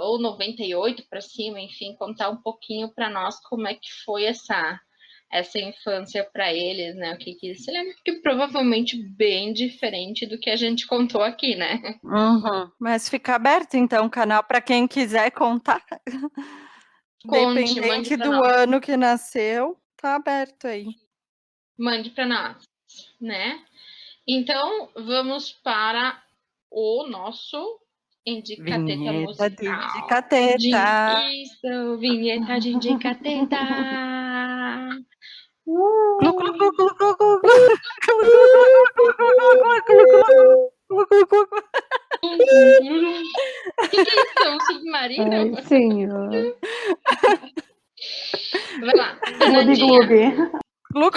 [SPEAKER 3] Ou 98 para cima, enfim, contar um pouquinho para nós como é que foi essa infância para eles, né? O que se lembra, que provavelmente bem diferente do que a gente contou aqui, né?
[SPEAKER 2] Mas fica aberto então o canal para quem quiser contar.
[SPEAKER 3] Mande
[SPEAKER 2] Independente
[SPEAKER 3] pra
[SPEAKER 2] do
[SPEAKER 3] nós.
[SPEAKER 2] ano que nasceu, tá aberto aí.
[SPEAKER 3] Mande para nós, né? Então, vamos para o nosso Indicateta
[SPEAKER 2] Vinheta de
[SPEAKER 3] musical.
[SPEAKER 2] Indicateta.
[SPEAKER 3] Isso, vinheta de Indicateta.
[SPEAKER 2] Clu, clu, clu, clu, clu, clu, clu.
[SPEAKER 3] Que isso? É um submarino?
[SPEAKER 5] Ai, senhor.
[SPEAKER 3] Vai lá,
[SPEAKER 7] Gloob,
[SPEAKER 3] Fernandinha.
[SPEAKER 7] gloob.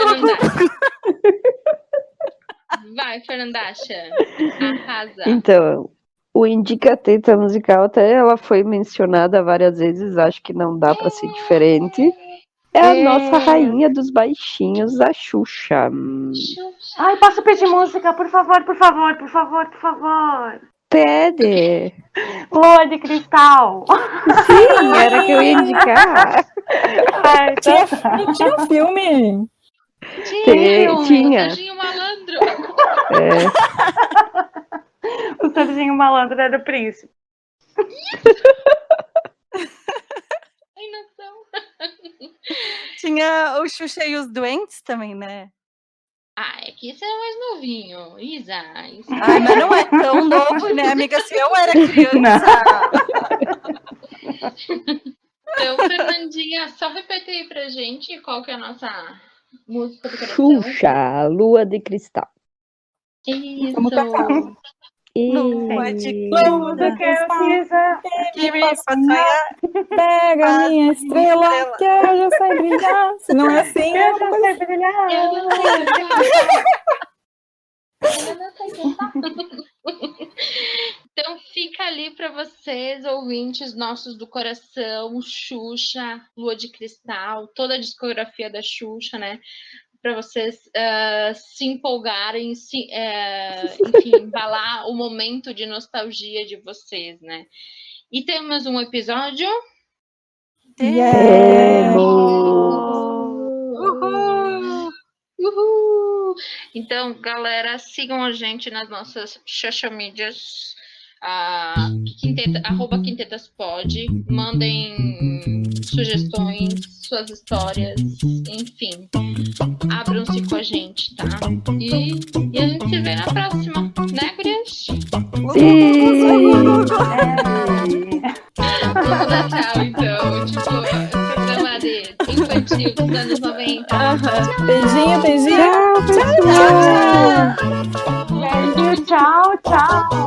[SPEAKER 3] Vai, Fernandacha. Arrasa.
[SPEAKER 5] Então, o Indicateta musical, até ela foi mencionada várias vezes, acho que não dá para ser diferente. É a nossa rainha dos baixinhos, a Xuxa.
[SPEAKER 7] Ai, posso pedir música? Por favor, por favor, por favor, por favor.
[SPEAKER 5] Pede!
[SPEAKER 7] Lua de Cristal.
[SPEAKER 5] Sim, era que eu ia indicar.
[SPEAKER 7] Ai, então tá.
[SPEAKER 4] Tinha um filme.
[SPEAKER 5] Tinha.
[SPEAKER 3] Serginho Malandro.
[SPEAKER 7] O Serginho Malandro era o príncipe.
[SPEAKER 3] Ai, noção.
[SPEAKER 2] Tinha o Xuxa e os Doentes também, né?
[SPEAKER 3] É que esse é mais novinho. Isa.
[SPEAKER 2] Ai, mas não é tão novo, né, amiga? Se eu era criança.
[SPEAKER 3] Então, Fernandinha, só repete aí pra gente qual que é a nossa música do coração.
[SPEAKER 5] Xuxa, Lua de Cristal.
[SPEAKER 3] Isso.
[SPEAKER 4] Vamos cantar.
[SPEAKER 2] Lua de
[SPEAKER 7] Tudo que eu quiser.
[SPEAKER 2] que me faz sonhar.
[SPEAKER 4] Pega a minha estrela, que eu já sei brilhar. Se não é assim,
[SPEAKER 7] Eu já sei brilhar.
[SPEAKER 3] Então fica ali para vocês, ouvintes nossos do coração, Xuxa, Lua de Cristal, toda a discografia da Xuxa, né? Para vocês se empolgarem, enfim, embalar o momento de nostalgia de vocês, né? E temos um episódio. Uhul! Então, galera, sigam a gente nas nossas social medias. @quintetaspod. Mandem sugestões, suas histórias, enfim. Abram-se com a gente, tá? E a gente se vê na próxima, né, gurias? Vamos dar tchau, então. Tipo, programa de infantil dos anos 90.
[SPEAKER 4] Beijinho, beijinho.
[SPEAKER 7] Tchau, tchau.